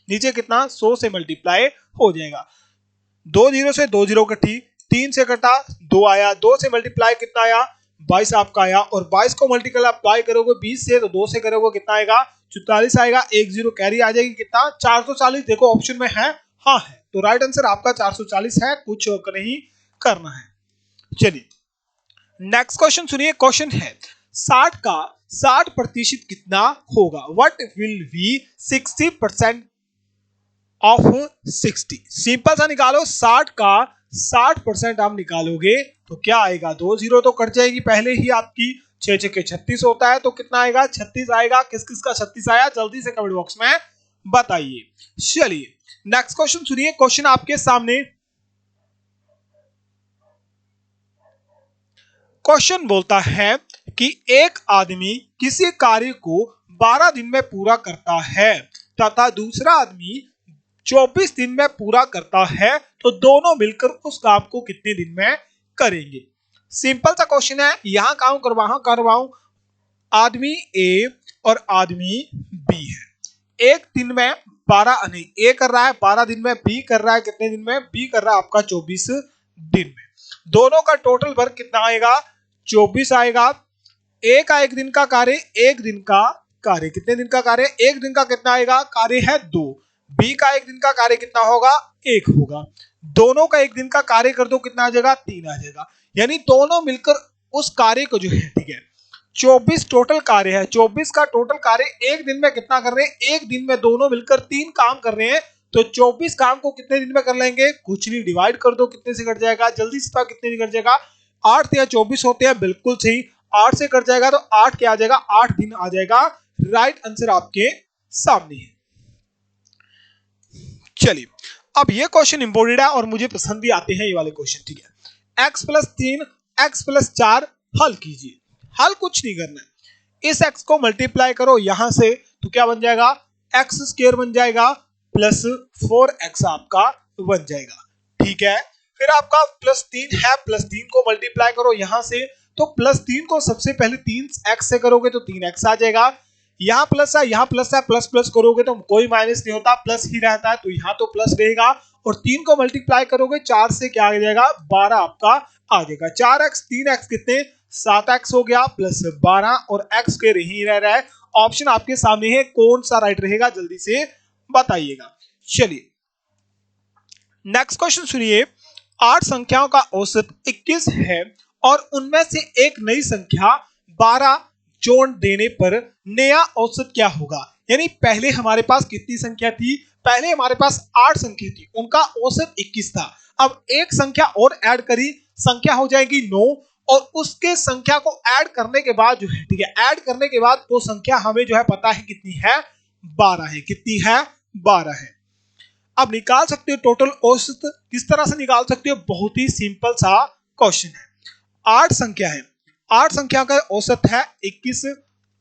नीचे कितना? 100 से मल्टीप्लाई हो जाएगा। 2 0 से 2 0 कटी, 3 से कटा 2 आया, 2 से मल्टीप्लाई कितना आया? 22 आपका आया। और 22 को मल्टीप्लाई करोगे 20 से तो 2 से करोगे कितना आएगा? 44 आएगा। 1 0 कैरी आ जाएगी, कितना? 440। देखो ऑप्शन में है, हाँ है, तो राइट आंसर आपका 440 है, कुछ नहीं करना है। चलिए नेक्स्ट क्वेश्चन सुनिए, क्वेश्चन है 60 का 60% कितना होगा? What will be 60% of 60? Simple सा निकालो, 60 का 60% आप निकालोगे तो क्या आएगा, 2 जीरो तो कट जाएगी पहले ही आपकी, 6 छक्के 36 होता है तो कितना आएगा, 36 आएगा। किस किस का 36 आया जल्दी से कमेंट बॉक्स में बताइए। चलिए नेक्स्ट क्वेश्चन सुनिए, क्वेश्चन आपके सामने। क्वेश्चन बोलता है कि एक आदमी किसी कार्य को 12 दिन में पूरा करता है तथा दूसरा आदमी 24 दिन में पूरा करता है, तो दोनों मिलकर उस काम को कितने दिन में करेंगे। सिंपल सा क्वेश्चन है, यहां काम करवाऊं, आदमी ए और आदमी बी है। एक दिन में 12 नहीं, ए कर रहा है 12 दिन में, बी कर रहा है कितने दिन में, बी कर रहा है आपका 24 दिन में। दोनों का टोटल वर्क कितना आएगा, 24 आएगा। ए का एक दिन का कार्य, एक दिन का कार्य कितने दिन का कार्य, एक दिन का कितना आएगा, कार्य है 2। बी का एक दिन का कार्य कितना होगा, 1 होगा। दोनों का एक दिन का कार्य कर दो कितना आ जाएगा, 3 आ जाएगा। यानी दोनों मिलकर उस कार्य को जो है, ठीक है 24 टोटल कार्य है, 24 का टोटल कार्य एक दिन में कितना कर रहे हैं, एक दिन में दोनों मिलकर 3 काम कर रहे हैं, तो 24 काम को कितने दिन में कर लेंगे, कुछ नहीं, डिवाइड कर दो कितने से कट जाएगा, जल्दी से कितने से कट जाएगा, 8 या 24 होते हैं, बिल्कुल सही, 8 से कट जाएगा तो 8 क्या आ जाएगा, 8 दिन आ जाएगा। राइट आंसर आपके सामने है। चलिए अब ये क्वेश्चन इंपोर्टेंट है और मुझे पसंद भी आते हैं ये वाले क्वेश्चन, ठीक है। x + 3 x + 4 हल कीजिए। हल कुछ नहीं करना है, इस x को मल्टीप्लाई करो यहां से तो क्या बन जाएगा, x² बन जाएगा प्लस 4x आपका बन जाएगा, ठीक है। फिर आपका +3 है, +3 को मल्टीप्लाई करो यहां से तो +3 को सबसे पहले 3x से करोगे तो 3x आ जाएगा। यहाँ प्लस है, यहाँ प्लस है, प्लस प्लस करोगे तो कोई माइनस नहीं होता, प्लस ही रहता है, तो यहाँ तो प्लस रहेगा। और 3 को मल्टीप्लाई करोगे 4 से क्या आ जाएगा, 12 आपका आ जाएगा। 4x 3x कितने, 7x हो गया प्लस 12 और x के ही रह रहा है। ऑप्शन आपके सामने है, कौन सा राइट रहेगा जल्दी से बताइएगा। चलिए नेक्स्ट क्वेश्चन सुनिए। 8 संख्याओं का औसत 21 है और उनमें से एक नई संख्या 12 जोड़ देने पर नया औसत क्या होगा। यानी पहले हमारे पास कितनी संख्या थी, पहले हमारे पास 8 संख्या थी, उनका औसत 21 था। अब एक संख्या और ऐड करी, संख्या हो जाएगी 9 और उसके संख्या को ऐड करने के बाद जो है, ठीक है, ऐड करने के बाद वो संख्या हमें जो है पता है कितनी है, 12 है। कितनी है, 12 है। अब निकाल सकते हो टोटल औसत, किस तरह से निकाल सकते हो, बहुत ही सिंपल सा क्वेश्चन है। 8 संख्या है, 8 संख्या का औसत है 21,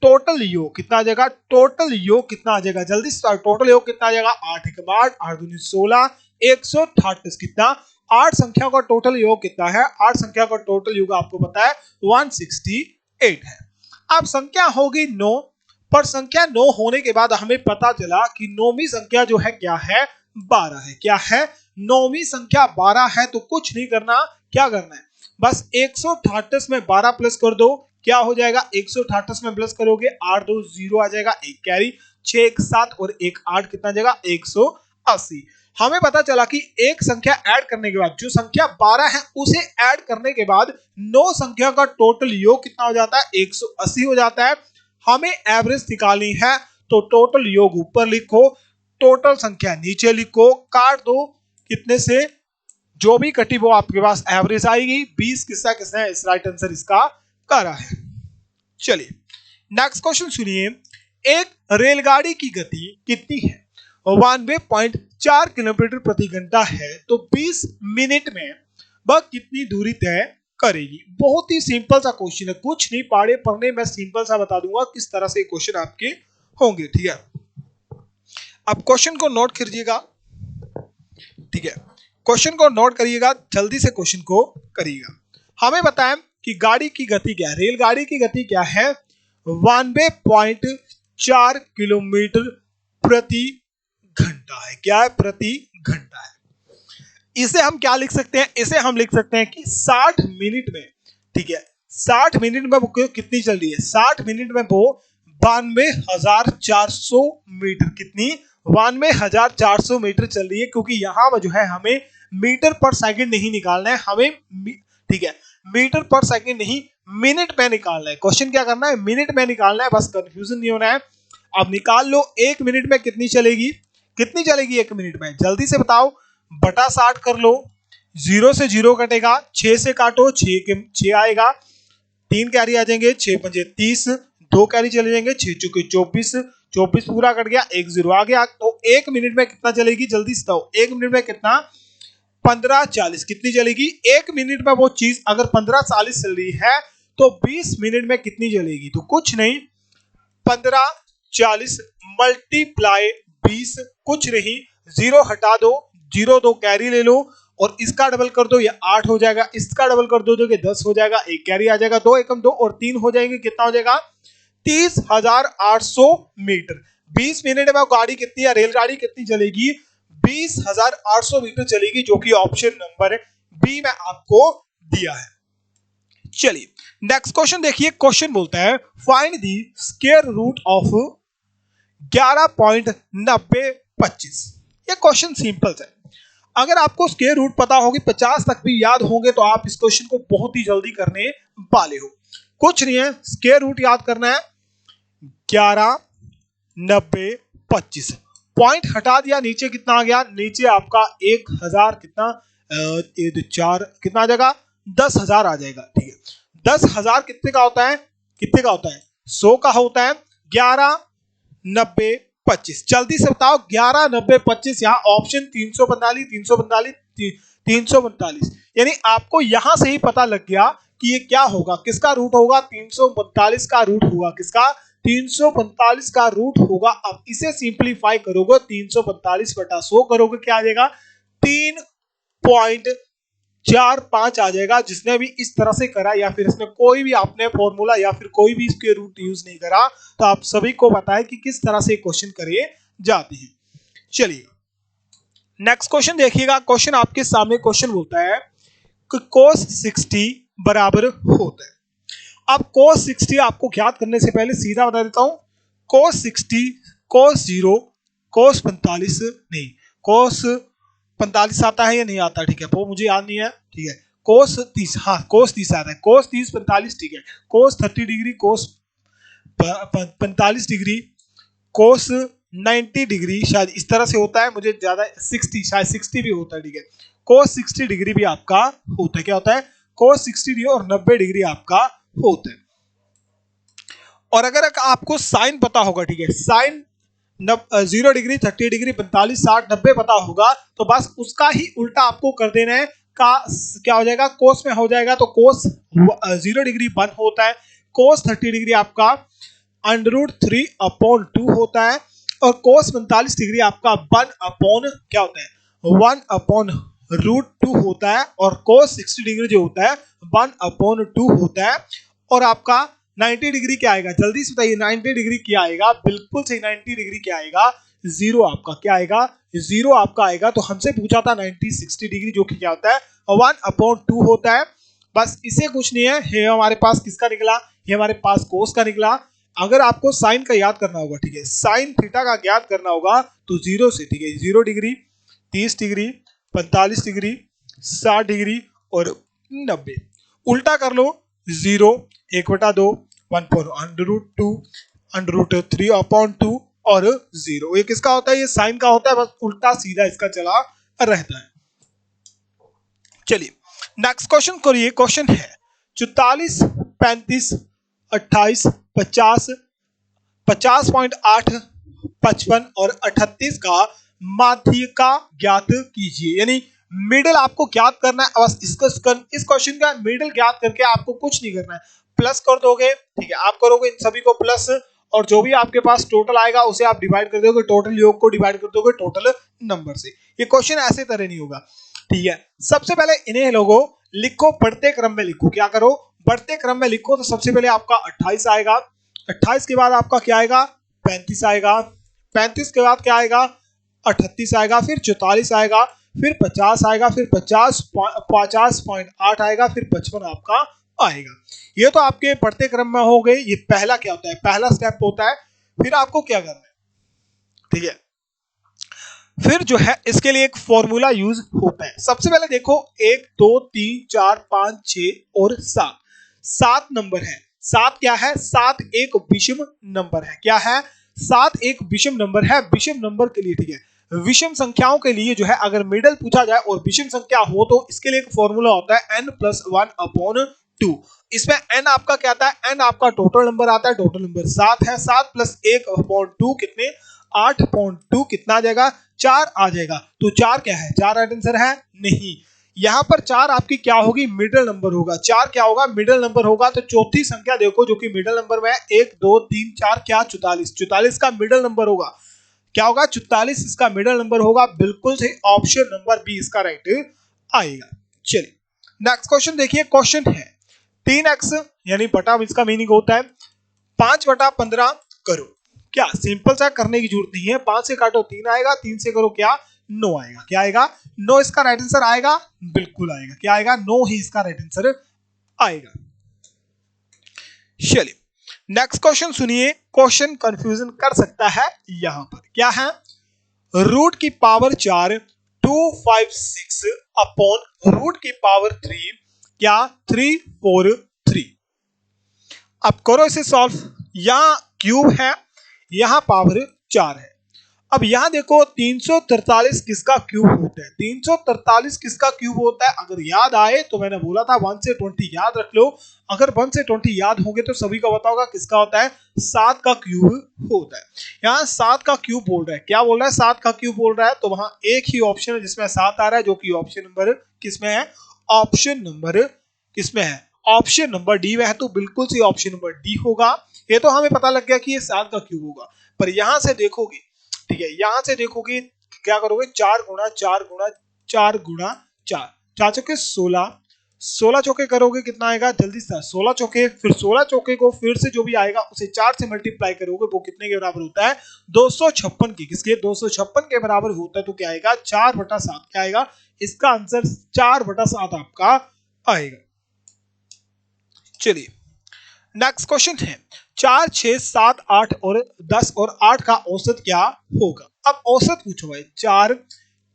टोटल योग कितना आ जाएगा, टोटल योग कितना आ जाएगा, जल्दी से टोटल योग कितना आ जाएगा, 8 × 8 8 दूनी 16 138 कितना, 8 संख्या का टोटल योग कितना है, 8 संख्या का टोटल योग आपको पता है 168 है। अब संख्या होगी 9, पर संख्या 9 होने के बाद हमें पता चला कि 9वीं संख्या जो है क्या है, 12 है। क्या है, 9वीं संख्या 12 है। तो कुछ नहीं करना, क्या करना है, बस 138 में 12 प्लस कर दो, क्या हो जाएगा, 138 में प्लस करोगे 8 2 0 आ जाएगा, 1 कैरी, 6 1 7 और 1 8 कितना जाएगा, 180। हमें पता चला कि एक संख्या ऐड करने के बाद जो संख्या 12 है उसे ऐड करने के बाद 9 संख्या का टोटल योग कितना हो जाता है, 180 हो जाता है। हमें एवरेज निकालनी है तो टोटल योग ऊपर लिखो, टोटल संख्या नीचे लिखो, काट दो कितने से, जो भी कटी वो आपके पास एवरेज आएगी। 20 किसने इस राइट आंसर इसका करा है। चलिए नेक्स्ट क्वेश्चन सुनिए। एक रेलगाड़ी की गति कितनी है, 92.4 किलोमीटर प्रति घंटा है, तो 20 मिनट में वह कितनी दूरी तय करेगी। बहुत ही सिंपल सा क्वेश्चन है, कुछ नहीं पढ़े पढ़ने में सिंपल सा बता दूंगा किस तरह से क्वेश्चन आपके होंगे, ठीक है। अब क्वेश्चन को नोट कीजिएगा, ठीक है, क्वेश्चन को नोट करिएगा, जल्दी से क्वेश्चन को करिएगा। हमें बताएं कि गाड़ी की गति क्या है, रेलगाड़ी की गति क्या है, 92.4 किलोमीटर प्रति घंटा है। क्या है, प्रति घंटा है। इसे हम क्या लिख सकते हैं, इसे हम लिख सकते हैं कि 60 मिनट में, ठीक है, 60 मिनट में वो कितनी चल रही है, 60 मिनट में वो 92,400 मीटर, कितनी, 92,400 मीटर चल रही है। क्योंकि यहां जो है हमें मीटर पर सेकंड नहीं निकालना है, हमें, ठीक है, मीटर पर सेकंड नहीं मिनट में निकालना है। क्वेश्चन क्या करना है, मिनट में निकालना है, बस कंफ्यूजन नहीं होना है। अब निकाल लो 1 मिनट में कितनी चलेगी, कितनी चलेगी 1 मिनट में, जल्दी से बताओ, बटा 60 कर लो, 0 से 0 कटेगा, 6 से काटो, 6 आएगा, 3 कैरी आ जाएंगे, 6 पंजे 30, 2 कैरी चले जाएंगे, 6 चुके 24, 24 पूरा कट गया, 1 0 आ गया। तो 1 मिनट में कितना चलेगी, जल्दी से बताओ, 1 मिनट में कितना, 15:40 कितनी चलेगी? 1 मिनट में वो चीज अगर 15:40 चल रही है तो 20 मिनट में कितनी चलेगी? तो कुछ नहीं, 15:40 मल्टीप्लाई 20, कुछ नहीं, 0 हटा दो, 0 2 कैरी ले लो और इसका डबल कर दो, ये 8 हो जाएगा, इसका डबल कर दो तो 10 हो जाएगा, 1 कैरी आ जाएगा, 2 एकम 2 और 3 हो जाएंगे, कितना हो जाएगा? 30,800 मीटर। 20 मिनट में गाड़ी कितनी है, रेलगाड़ी कितनी चलेगी? 20,800 मीटर चलेगी, जो कि ऑप्शन नंबर बी में आपको दिया है। चलिए नेक्स्ट क्वेश्चन देखिए, क्वेश्चन बोलता है find the square root of 11.9025। ये क्वेश्चन सिंपल है, अगर आपको स्क्वायर रूट पता होगी, 50 तक भी याद होंगे तो आप इस क्वेश्चन को बहुत ही जल्दी करने वाले हो। कुछ नहीं है, स्क्वायर रूट याद करना है, 11.9025, पॉइंट हटा दिया, नीचे कितना आ गया? नीचे आपका 1000 कितना, 4 कितना आ जाएगा? 10,000 आ जाएगा, ठीक है। 10,000 कितने का होता है? कितने का होता है? 100 का होता है। 11.9025, जल्दी से बताओ, 11.9025, यहाँ ऑप्शन 342, 342, 342, यानी आपको यहां से ही पता लग गया कि ये क्या होगा, किसका रूट होगा? 342 का रूट होगा, किसका? 345 का रूट होगा। अब इसे सिंप्लीफाई करोगे, 345 बटा 100 करोगे, क्या आ जाएगा? 3.45 आ जाएगा। जिसने भी इस तरह से करा या फिर इसमें कोई भी आपने फॉर्मूला या फिर कोई भी इसके रूट यूज नहीं करा, तो आप सभी को बताएं कि किस तरह से क्वेश्चन करे जाते हैं। चलिए नेक्स्ट क्वेश्चन देखिएगा, क्वेश्चन आपके सामने क्वेश्चन बोलता है कि cos 60 बराबर होता है। अब cos 60 आपको ज्ञात करने से पहले सीधा बता देता हूं, cos 60, cos 0, cos 45 नहीं, cos 45 आता है या नहीं आता, ठीक है, वो मुझे याद नहीं है, ठीक है। cos 30, हाँ cos 30 आता है, cos 30 45, ठीक है। cos 30 degree, cos 45 degree, cos 90 degree, शायद इस तरह से होता है, मुझे ज्यादा 60, शायद 60 भी होता है, ठीक है। cos 60 डिग्री भी आपका होता है, क्या होता है? cos 60 डिग्री और 90 डिग्री आपका होता है। और अगर आपको साइन पता होगा, ठीक है, साइन 0 डिग्री, 30 डिग्री, 45, 60, 90 पता होगा, तो बस उसका ही उल्टा आपको कर देना है, का क्या हो जाएगा? कोस में हो जाएगा, तो कोस 0 डिग्री 1 होता है, कोस 30 डिग्री आपका √3/2 होता है, और कोस 45 डिग्री आपका 1/, क्या होता है? 1/√2 होता है, और कोस 60 डिग्री जो होता है 1/2 होता है। और आपका 90 डिग्री क्या आएगा? जल्दी से बताइए, 90 डिग्री क्या आएगा? बिल्कुल सही, 90 डिग्री क्या आएगा? 0 आपका क्या आएगा? 0 आपका आएगा। तो हमसे पूछा था 90 60 डिग्री, जो कि क्या होता है? 1/2 होता है। बस इसे कुछ नहीं है, ये हमारे पास किसका निकला? ये हमारे पास कोस का निकला। अगर आपको साइन का याद करना होगा, ठीक है, साइन थीटा का याद करना होगा, तो 0 से, ठीक है, 0 डिग्री, 30 डिग्री, 45 डिग्री, 60 डिग्री और 90, उल्टा कर लो, 0 1/2, 1/√2, √3/2 और 0। ये किसका होता है? ये साइन का होता है, बस उल्टा सीधा इसका चला रहता है। चलिए नेक्स्ट क्वेश्चन करिए, क्वेश्चन है 44, 35, 28, 50, 50.8, 55 और 38 का माध्यिका ज्ञात कीजिए। यानी मिडिल आपको ज्ञात करना है। बस इस क्वेश्चन का मिडिल ज्ञात करके आपको कुछ नहीं करना है, प्लस कर दोगे, ठीक है, आप करोगे इन सभी को प्लस, और जो भी आपके पास टोटल आएगा उसे आप डिवाइड कर दोगे, टोटल योग को डिवाइड कर दोगे टोटल नंबर से। ये क्वेश्चन ऐसे तरह नहीं होगा, ठीक है। सबसे पहले इन्हें लोगों लिखो, बढ़ते क्रम में लिखो, क्या करो? बढ़ते क्रम में लिखो। तो सबसे पहले आपका 28 आएगा, 28 के बाद आपका क्या आएगा? 35 आएगा, 35 के बाद क्या आएगा? 38 आएगा, फिर 44 आएगा, फिर 50 आएगा, फिर 50.8 आएगा, फिर 55 आपका आएगा। ये तो आपके बढ़ते क्रम में हो गए। ये पहला क्या होता है? पहला स्टेप होता है। फिर आपको क्या करना है, ठीक है, फिर जो है इसके लिए एक फॉर्मूला यूज होता है। सबसे पहले देखो 1 2 3 4 5 6 और 7, 7 नंबर है। 7 क्या है? 7 एक विषम नंबर है। क्या है? 7 एक विषम नंबर है। विषम नंबर के लिए, ठीक है, विषम संख्याओं के लिए जो है अगर मिडल पूछा जाए और विषम संख्या हो तो इसके लिए एक फॉर्मूला होता है n+1/2। इसमें n आपका क्या आता है, n आपका टोटल नंबर आता है, टोटल नंबर 7 है, 7 + 1/2 कितने 8/2 कितना आ जाएगा 4 आ जाएगा। तो 4 क्या है, 4 राइट आंसर है नहीं, यहाँ पर 4 आपकी क्या होगी, मिडिल नंबर होगा। 4 क्या होगा, मिडिल नंबर होगा। तो चौथी संख्या देखो जो कि मिडिल नंबर में है 1 2 3 4 क्या 44, 44 का मिडिल नंबर होगा, क्या होगा 44 इसका मिडिल नंबर होगा। बिल्कुल सही, ऑप्शन नंबर बी इसका राइट आएगा। चलिए नेक्स्ट क्वेश्चन देखिए, क्वेश्चन है 3x यानी बटा, इसका मीनिंग होता है 5/15 करो। क्या सिंपल सा करने की जरूरत नहीं है, 5 से काटो 3 आएगा, 3 से करो क्या 9 आएगा, क्या आएगा 9 इसका राइट आंसर आएगा, बिल्कुल आएगा, क्या आएगा 9 ही इसका राइट आंसर आएगा। चलिए नेक्स्ट क्वेश्चन सुनिए, क्वेश्चन कंफ्यूजन कर सकता है। यहां पर क्या है, √4 256 अपॉन √3 क्या 343। अब करो इसे सॉल्व, यहां क्यूब है, यहां पावर 4 है। अब यहां देखो 343 किसका क्यूब होता है, 343 किसका क्यूब होता है, अगर याद आए तो मैंने बोला था 1 से 20 याद रख लो। अगर 1 से 20 याद होंगे तो सभी का पता होगा किसका होता है, 7 का क्यूब होता है। यहाँ 7 का क्यूब बोल रहा है, क्या बोल रहा है 7 का क्यूब बोल रहा है, तो वहां एक ही ऑप्शन है जिसमें 7 आ रहा है, जो कि ऑप्शन नंबर किसमें है, ऑप्शन नंबर किसमें है, ऑप्शन नंबर डी में है। तो बिल्कुल सी ऑप्शन नंबर डी होगा। ये तो हमें पता लग गया कि ये 7 का क्यूब होगा, पर यहां से देखोगे, ठीक है, यहां से देखोगे क्या करोगे, 4 गुणा 4 गुणा 4 गुणा 4, 4 चौके 16, 16 चौके करोगे कितना आएगा, जल्दी से 16 चौके, फिर 16 चौके को फिर से जो भी आएगा उसे 4 से मल्टीप्लाई करोगे, वो कितने के बराबर होता है 256 की, किसके 256 के बराबर होता है। तो क्या आएगा 4/7, क्या आएगा इसका आंसर 4/7 आपका आएगा। चलिए नेक्स्ट क्वेश्चन है 4 6 7 8 और 10 और 8 का औसत क्या होगा। अब औसत पूछो भाई, 4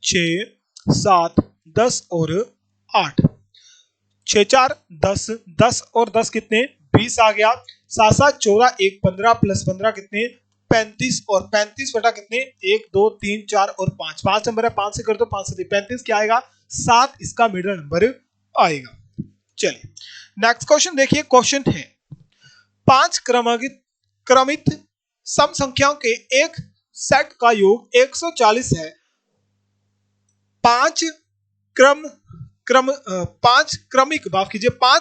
6 7 10 और 8, 6 4 10, 10 और 10 कितने 20 आ गया, 7 7 14 1 15 + 15 कितने 35 और 35 बटा कितने 1 2 3 4 और 5, 5 नंबर है, 5 से कर दो 5 से 35 क्या आएगा 7 इसका मिडिल नंबर आएगा। चलिए नेक्स्ट क्वेश्चन देखिए, क्वेश्चन है 5 क्रमित सम संख्याओं के एक सेट का योग 140 है। 5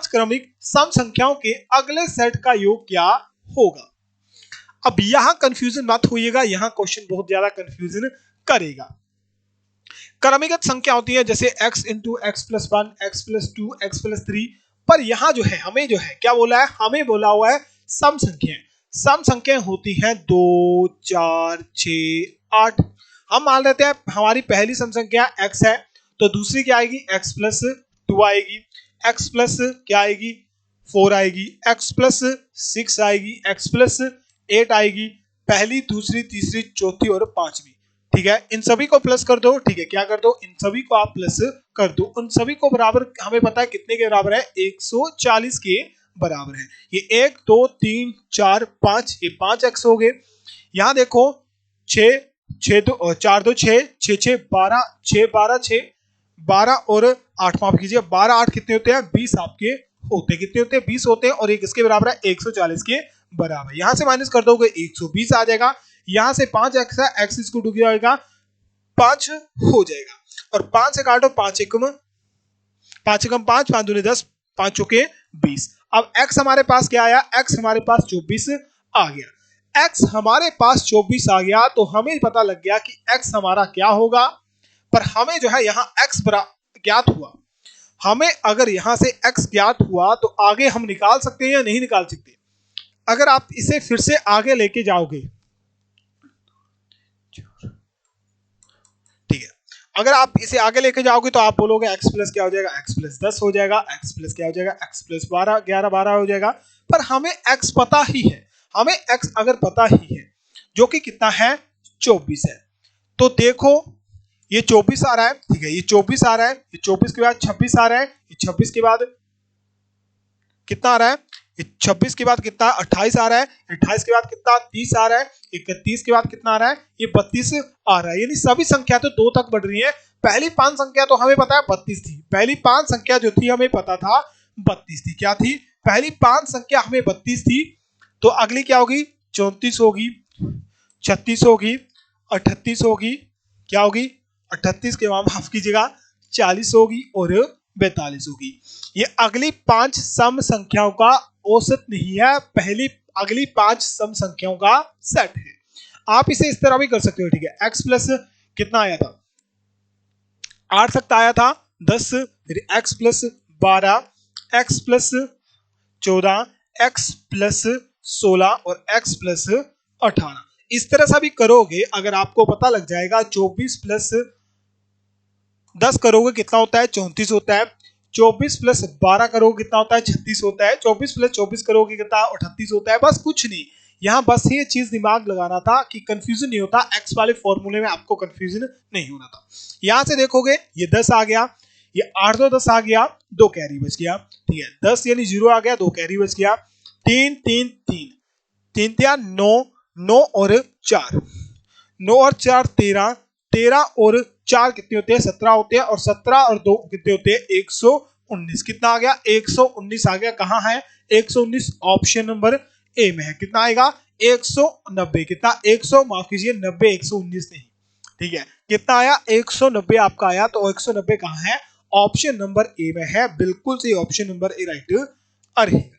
क्रमिक सम संख्याओं के अगले सेट का योग क्या होगा। अब यहां कंफ्यूजन मत होइएगा, यहां क्वेश्चन बहुत ज्यादा कंफ्यूजन करेगा। क्रमिक संख्या होती है जैसे x × x+1 x+2 x+3, पर यहां जो है हमें जो है क्या बोला है, हमें बोला हुआ है सम संख्याएं। सम संख्याएं होती हैं 2 4 6 8। हम मान लेते हैं हमारी पहली सम संख्या x है, तो दूसरी क्या आएगी x+2 आएगी, x+ क्या आएगी 4 आएगी, x+6 आएगी, x+8 आएगी, पहली दूसरी तीसरी चौथी और पांचवी। ठीक है, इन सभी को प्लस कर दो, ठीक है, क्या कर दो इन सभी को आप प्लस कर दो, उन सभी को बराबर हमें पता है कितने के बराबर है 140 के बराबर है। ये 1 2 3 4 5, ये 5x हो गए। यहां देखो 6 6 2 4 2 6 6 6 12 6 12 6 12 और 8 माफ कीजिए 12 8 कितने होते हैं 20 आपके होते, कितने होते हैं 20 होते हैं, और ये किसके बराबर है 140 के बराबर। यहां से माइनस कर दोगे 120 आ जाएगा, यहां से 5x है, x इसको टू किया जाएगा 5 हो जाएगा, और 5 से काटो 5 एकम 5 एकम 5 5 दूनी 10 5 चौके 20। अब x हमारे पास क्या आया, x हमारे पास 24 आ गया। x हमारे पास 24 आ गया तो हमें पता लग गया कि x हमारा क्या होगा, पर हमें जो है यहाँ x ज्ञात हुआ। हमें अगर यहां से x ज्ञात हुआ तो आगे हम निकाल सकते हैं या नहीं निकाल सकते। अगर आप इसे फिर से आगे लेके जाओगे, ठीक है, अगर आप इसे आगे लेके जाओगे तो आप बोलोगे x प्लस क्या हो जाएगा, x प्लस 10 हो जाएगा, x प्लस क्या हो जाएगा, x प्लस 12 11 12 हो जाएगा। पर हमें x पता ही है, हमें x अगर पता ही है जो कि कितना है 24 है, तो देखो ये 24 आ रहा है, ठीक है, ये 24 आ रहा है, ये 24 के बाद 26 आ रहा है, ये 26 के बाद कितना आ रहा है 26 के बाद कितना 28 आ रहा है, 28 के बाद कितना 30 आ रहा है, 31 के बाद कितना आ रहा है, ये 32 आ रहा है। यानी सभी संख्या तो 2 तक बढ़ रही है। पहली 5 संख्या तो हमें पता है 32 थी, पहली 5 संख्या जो थी हमें पता था 32 थी। क्या थी? पहली 5 संख्या हमें 32 थी। तो अगली क्या होगी? 34 होगी, 36 होगी, 38 होगी, क्या होगी? 38 के बाद माफ कीजिएगा 40 होगी और 42 होगी। ये अगली 5 सम संख्याओं का औसत नहीं है, पहली अगली 5 सम संख्याओं का सेट है। आप इसे इस तरह भी कर सकते हो, ठीक है। x प्लस कितना आया था? 8 तक आया था 10, फिर x plus 12, x plus 14, x plus 16 और x प्लस 18। इस तरह से भी करोगे, अगर आपको पता लग जाएगा 24 प्लस 10 करोगे कितना होता है? 34 होता है। 24 प्लस 12 करोगे कितना होता है? 36 होता है। 24 प्लस 24 करोगे कितना? 38 होता है। बस कुछ नहीं, यहाँ बस ये चीज दिमाग लगाना था कि कंफ्यूजन नहीं होता, एक्स वाले फॉर्मूले में आपको कंफ्यूजन नहीं होना था। यहां से देखोगे ये 10 आ गया, ये 8 तो 10 आ गया, 2 कैरी बच गया, ठीक है। 10 यानी 0 आ गया, 2 कैरी बच गया, 3 3 3 3 3 9 9 और 4, 9 और 4 13, 13 और 4 कितने होते हैं? 17 होते हैं, और 17 और 2 कितने होते हैं? 119। कितना आ गया? 119 आ गया। कहाँ है 119? ऑप्शन नंबर ए में है। कितना आएगा? 190। कितना? 100 माफ कीजिए 90, 119 नहीं, ठीक है। कितना आया? 190 आपका आया। तो 190 कहाँ है? ऑप्शन नंबर ए में है। बिल्कुल सही, ऑप्शन नंबर ए राइट अरे।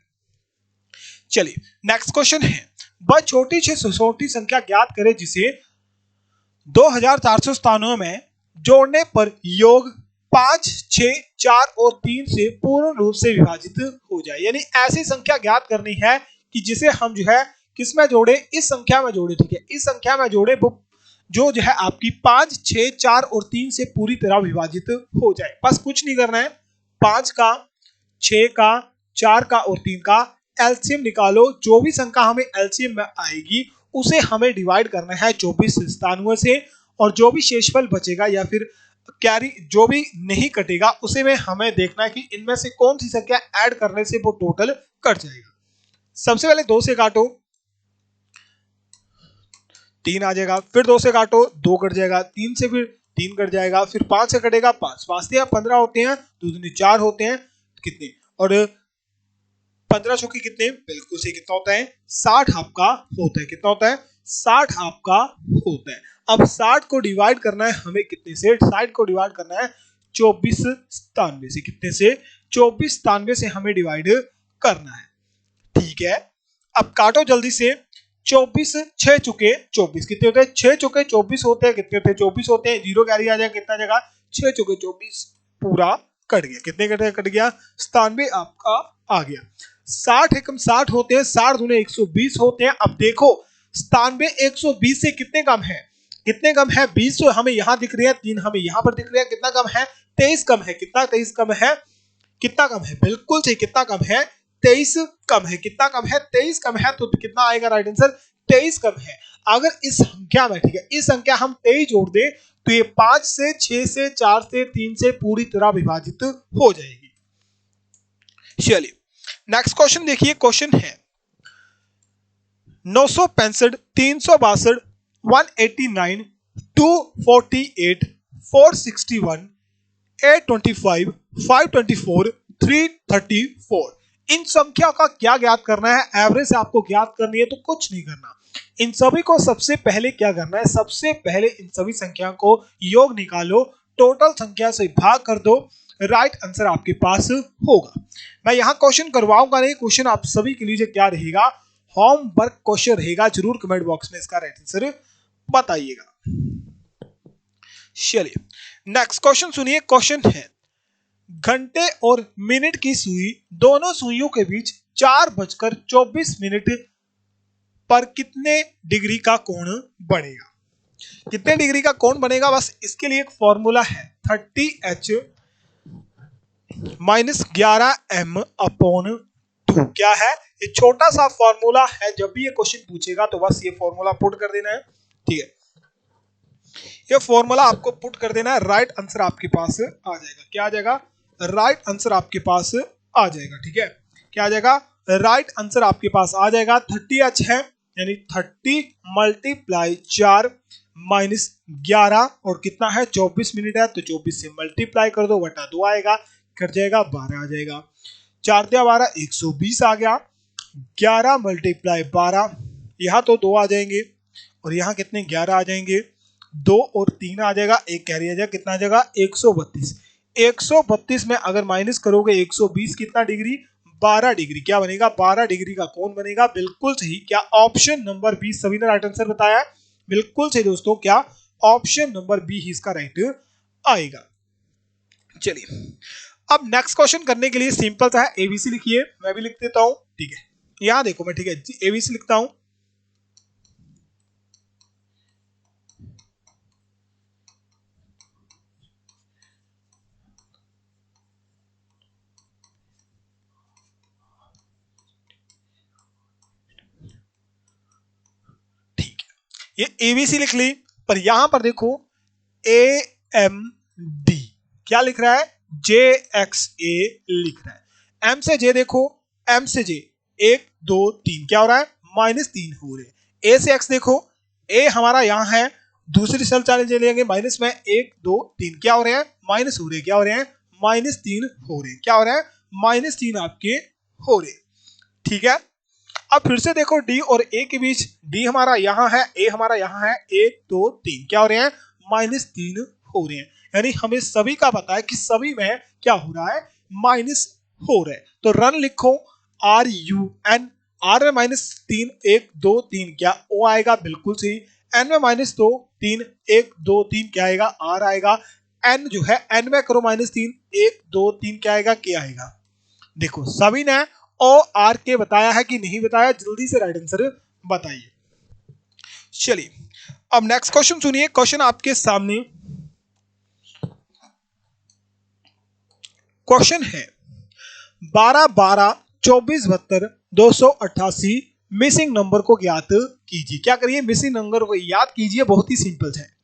चलिए नेक्स्ट क्वेश्चन है, वह छोटी से छोटी संख्या ज्ञात करें जिसे 2497 में जोड़ने पर योग 5, 6, 4 और 3 से पूर्ण रूप से विभाजित हो जाए। यानी ऐसी संख्या ज्ञात करनी है कि जिसे हम जो है किस में जोड़े? इस संख्या में जोड़े, ठीक है। इस संख्या में जोड़े वो जो है आपकी 5, 6, 4 और 3 से पूरी तरह विभाजित हो जाए। बस कुछ नहीं करना है, 5 का, 6 का, 4 का और 3 का एलसीएम निकालो। जो भी संख्या हमें एलसीएम में आएगी उसे हमें डिवाइड करना है 2497 से, और जो भी शेषफल बचेगा या फिर कैरी जो भी नहीं कटेगा उसे में हमें देखना है कि इनमें से कौन सी संख्या ऐड करने से वो टोटल कट जाएगा। सबसे पहले 2 से काटो, 3 आ जाएगा, फिर 2 से काटो, 2 कट जाएगा, 3 से फिर 3 कट जाएगा, फिर 5 से कटेगा 5, 5 से 15 होते हैं, 2 दूनी 4 होते हैं, कितने? और 15 चौकी कितने? बिल्कुल से कितना होता है? 60 आपका होता है। कितना होता है? 60 आपका होता है। अब 60 को डिवाइड करना है हमें कितने से? 60 को डिवाइड करना है 2497 से। कितने से? 2497 से हमें डिवाइड करना है, ठीक है। अब काटो जल्दी से, 24 6 चुके 24 कितने होते हैं? 6 चुके 24 होते हैं। कितने होते हैं? 24 होते हैं। 0 कैरी आ जाएगा, कितना जगह? 6 चुके 24 पूरा कट गया। कितने कट गया? 97 आपका आ गया। 60 एकम 60 होते हैं, 60 दूने 120 होते हैं। अब देखो 97 120 से कितने कम है? कितने कम है? 20 तो हमें यहाँ दिख रही है, 3 हमें यहाँ पर दिख रही है। कितना कम है? 23 कम है। कितना? 23 कम है। कितना कम है? बिल्कुल सही, कितना कम है? 23 कम है। कितना कम है? 23 कम है। तो कितना आएगा राइट आंसर? 23 कम है। अगर इस संख्या में, ठीक है, इस संख्या हम 23 जोड़ दें तो ये 5 से 6 से 4 से 3 से पूरी तरह विभाजित हो जाएगी। चलिए नेक्स्ट क्वेश्चन देखिए। क्वेश्चन है 965, 362, 189, 248, 461, 825, 524, 334। इन संख्या का क्या ज्ञात करना है? एवरेज आपको ज्ञात करनी है, तो कुछ नहीं करना। इन सभी को सबसे पहले क्या करना है? सबसे पहले इन सभी संख्या को योग निकालो, टोटल संख्या से भाग कर दो, राइट आंसर आपके पास होगा। मैं यहां क्वेश्चन करवाऊंगा नहीं, क्वेश्चन आप सभी के लिए क्या रहेगा? होमवर्क क्वेश्चन रहेगा। जरूर कमेंट बॉक्स में इसका राइट आंसर बताइएगा। चलिए नेक्स्ट क्वेश्चन सुनिए। क्वेश्चन है घंटे और मिनट की सुई, दोनों सुइयों के बीच 4:24 पर कितने डिग्री का कोण बनेगा? कितने डिग्री का कोण बनेगा? बस इसके लिए एक फॉर्मूला है, 30h - 11m अपॉन 2। क्या है? ये छोटा सा फॉर्मूला है, जब भी ये क्वेश्चन पूछेगा तो बस ये फॉर्मूला पुट कर देना है, ठीक है। ये फॉर्मूला आपको पुट कर देना है, राइट आंसर आपके पास आ जाएगा। क्या आ जाएगा? राइट आंसर आपके पास आ जाएगा, ठीक है। क्या आ जाएगा? राइट आंसर आपके पास आ जाएगा 30h है, यानी 30 मल्टीप्लाई 4 माइनस 11 और कितना है 24 मिनट है, तो 24 से मल्टीप्लाई कर दो बटा 2 आएगा, कट जाएगा 12 आ जाएगा। 4 दिया 12 120 आ गया। 11 मल्टीप्लाई 12, यहाँ तो 2 आ जाएंगे और यहाँ कितने 11 आ जाएंगे, 2 और 3 आ जाएगा, एक कैरी आ जाएगा, कितना आ जाएगा 132। 132 में अगर माइनस करोगे 120 कितना डिग्री 12 डिग्री, क्या बनेगा 12 डिग्री का कोण बनेगा। बिल्कुल सही, क्या ऑप्शन नंबर बी, सभी ने राइट आंसर बताया है, बिल्कुल सही दोस्तों, क्या ऑप्शन नंबर बी ही इसका राइट आएगा। चलिए अब नेक्स्ट क्वेश्चन करने के लिए सिंपल सा है, एबीसी लिखिए, मैं भी लिख देता हूं, ठीक है, यहां देखो मैं, ठीक है एबीसी लिखता हूं। ठीक है, ये एबीसी लिख ली, पर यहां पर देखो ए एम डी क्या लिख रहा है, जे एक्स ए लिख रहा है। एम से जे देखो, एम से जे 1 2 3 क्या हो रहा है -3 हो रहे। ए से एक्स देखो, ए हमारा यहाँ है, दूसरी सेल चाले चले जाएंगे माइनस में, 1 2 3 क्या हो रहे हैं माइनस हो रहे हैं, क्या हो रहे हैं -3 हो रहे हैं, क्या हो रहा है -3 आपके हो रहे। ठीक है, अब फिर से देखो डी और ए के बीच, डी हमारा यहाँ है, ए हमारा यहाँ है, 1 2 3 क्या हो रहे हैं -3 हो रहे हैं, यानी हमें सभी का पता है कि सभी में क्या हो रहा है माइनस हो रहा है। तो रन लिखो आर यू एन, आर में -3 1 2 3 क्या ओ आएगा, बिल्कुल सही। एन में -2 3 1 2 3 क्या आएगा आर आएगा। एन जो है एन में करो -3 1 2 3 क्या आएगा के आएगा। देखो सभी ने ओ आर के बताया है कि नहीं बताया, जल्दी से राइट आंसर बताइए। चलिए अब नेक्स्ट क्वेश्चन सुनिए, क्वेश्चन आपके सामने क्वेश्चन है 12 12 24 72 288 मिसिंग नंबर को ज्ञात कीजिए। क्या करिए, मिसिंग नंबर को याद कीजिए, बहुत ही सिंपल है।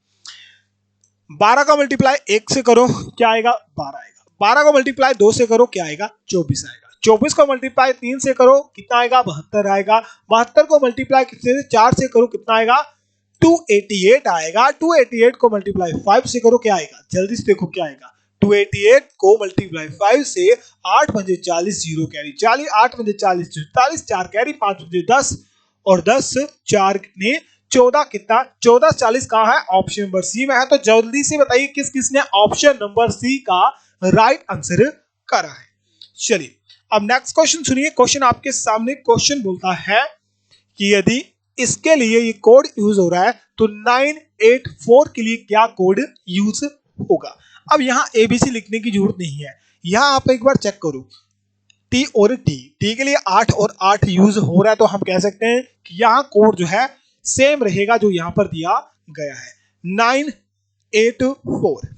12 का मल्टीप्लाई 1 से करो क्या आएगा 12 आएगा, 12 को मल्टीप्लाई 2 से करो क्या आएगा 24 आएगा, 24 को मल्टीप्लाई 3 से करो कितना आएगा 72 आएगा, 72 को मल्टीप्लाई 4 से करो कितना आएगा 288 आएगा, 288 को मल्टीप्लाई 5 से करो क्या आएगा, जल्दी से देखो क्या आएगा, 288 को मल्टीप्लाई 5 से 8 पंजे 40 जीरो कैरी 40, 8 पंजे 40 44 4 कैरी 5 पंजे 10 और 10 4 कितने 14, कितना 14 40 कहाँ है ऑप्शन नंबर सी में है। तो जल्दी से बताइए किस किसने ऑप्शन नंबर सी का राइट आंसर करा है। चलिए अब नेक्स्ट क्वेश्चन सुनिए, क्वेश्चन आपके सामने, क्वेश्चन बोलता है कि यदि इसके लिए ये कोड यूज हो रहा है तो 984 के लिए क्या कोड यूज होगा। अब यहाँ एबीसी लिखने की जरूरत नहीं है, यहाँ आप एक बार चेक करो टी और टी के लिए 8 और 8 यूज हो रहा है, तो हम कह सकते हैं कि यहाँ कोड जो है सेम रहेगा जो यहाँ पर दिया गया है 984।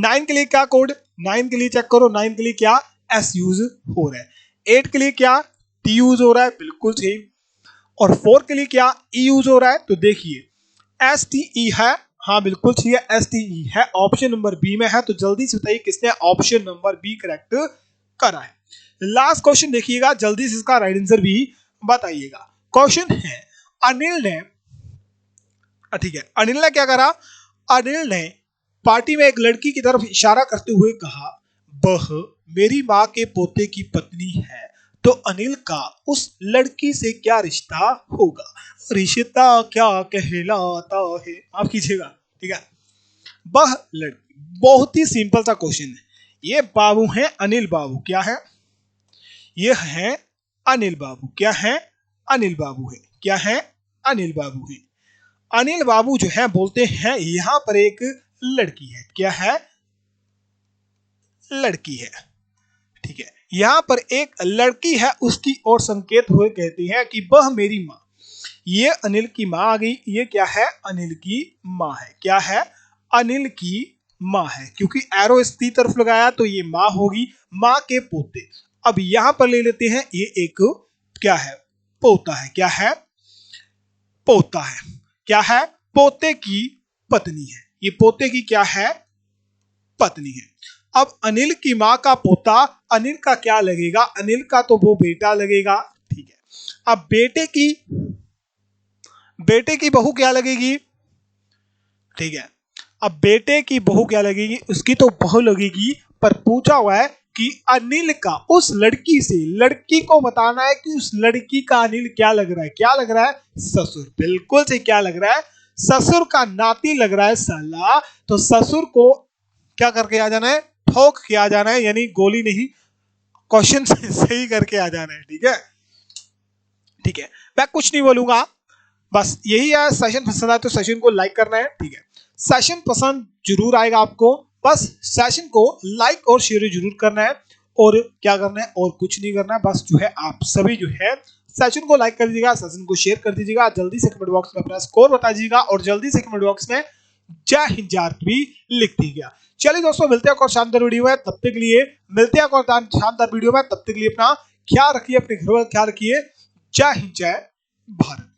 9 के लिए क्या कोड, 9 के लिए चेक करो, 9 के लिए क्या एस यूज हो रहा है, 8 के लिए क्या टी यूज हो रहा है, बिल्कुल सही, और 4 के लिए क्या ई यूज हो रहा है, तो देखिए एस टी ई है, हाँ बिल्कुल सही है, एस टी ई है, ऑप्शन नंबर बी में है। तो जल्दी से बताइए किसने ऑप्शन नंबर बी करेक्ट करा है। लास्ट क्वेश्चन देखिएगा, जल्दी से इसका राइट आंसर भी बताइएगा। क्वेश्चन है अनिल ने, ठीक है, अनिल ने क्या करा, अनिल ने पार्टी में एक लड़की की तरफ इशारा करते हुए कहा वह मेरी माँ के पोते की पत्नी है, तो अनिल का उस लड़की से क्या रिश्ता होगा, रिश्ता क्या कहलाता है, आप कीजिएगा, ठीक है। वह लड़की, बहुत ही सिंपल सा क्वेश्चन है, ये बाबू हैं अनिल बाबू, क्या है ये है अनिल बाबू, क्या है अनिल बाबू है, क्या है अनिल बाबू है। अनिल बाबू जो है बोलते हैं यहां पर एक लड़की है, क्या है लड़की है, ठीक है, यहां पर एक लड़की है, उसकी ओर संकेत हुए कहती है कि वह मेरी माँ, ये अनिल की माँ आ गई, ये क्या है अनिल की माँ है, क्या है अनिल की माँ है, क्योंकि एरो इसकी तरफ लगाया तो ये माँ होगी, माँ के पोते। अब यहां पर ले लेते हैं ये एक क्या है पोता है, क्या है पोता है, क्या है पोते की पत्नी है, ये पोते की क्या है पत्नी है। अब अनिल की माँ का पोता, अनिल का क्या लगेगा, अनिल का तो वो बेटा लगेगा, अब बेटे की बहू क्या लगेगी, ठीक है। अब बेटे की बहू क्या लगेगी, उसकी तो बहू लगेगी, पर पूछा हुआ है कि अनिल का उस लड़की से, लड़की को बताना है कि उस लड़की का अनिल क्या लग रहा है, क्या लग रहा है, ससुर। बिल्कुल से क्या लग रहा है, ससुर का नाती लग रहा है साला। तो ससुर को क्या करके आ जाना है, ठोक के आ जाना है, यानी गोली नहीं, क्वेश्चन सही करके आ जाना है, ठीक है। ठीक है, मैं कुछ नहीं बोलूंगा, बस यही है। सेशन पसंद आए तो सेशन को लाइक करना है, ठीक है। सेशन पसंद जरूर आएगा आपको, बस सेशन को लाइक और शेयर जरूर करना है, और क्या करना है, और कुछ नहीं करना है, बस जो है आप सभी जो है सेशन को लाइक कर दीजिएगा, सेशन को शेयर कर दीजिएगा, जल्दी से कमेंट बॉक्स में अपना स्कोर बता दीजिएगा, और जल्दी से कमेंट बॉक्स में जय हिंद जय भारत भी लिख दीजिएगा। चलिए दोस्तों, मिलते हैं और शानदार वीडियो में, तब तक के लिए मिलते हैं और शानदार वीडियो में, तब तक के लिए अपना ख्याल रखिए, अपने घर का ख्याल रखिए। जय हिंद जय भारत।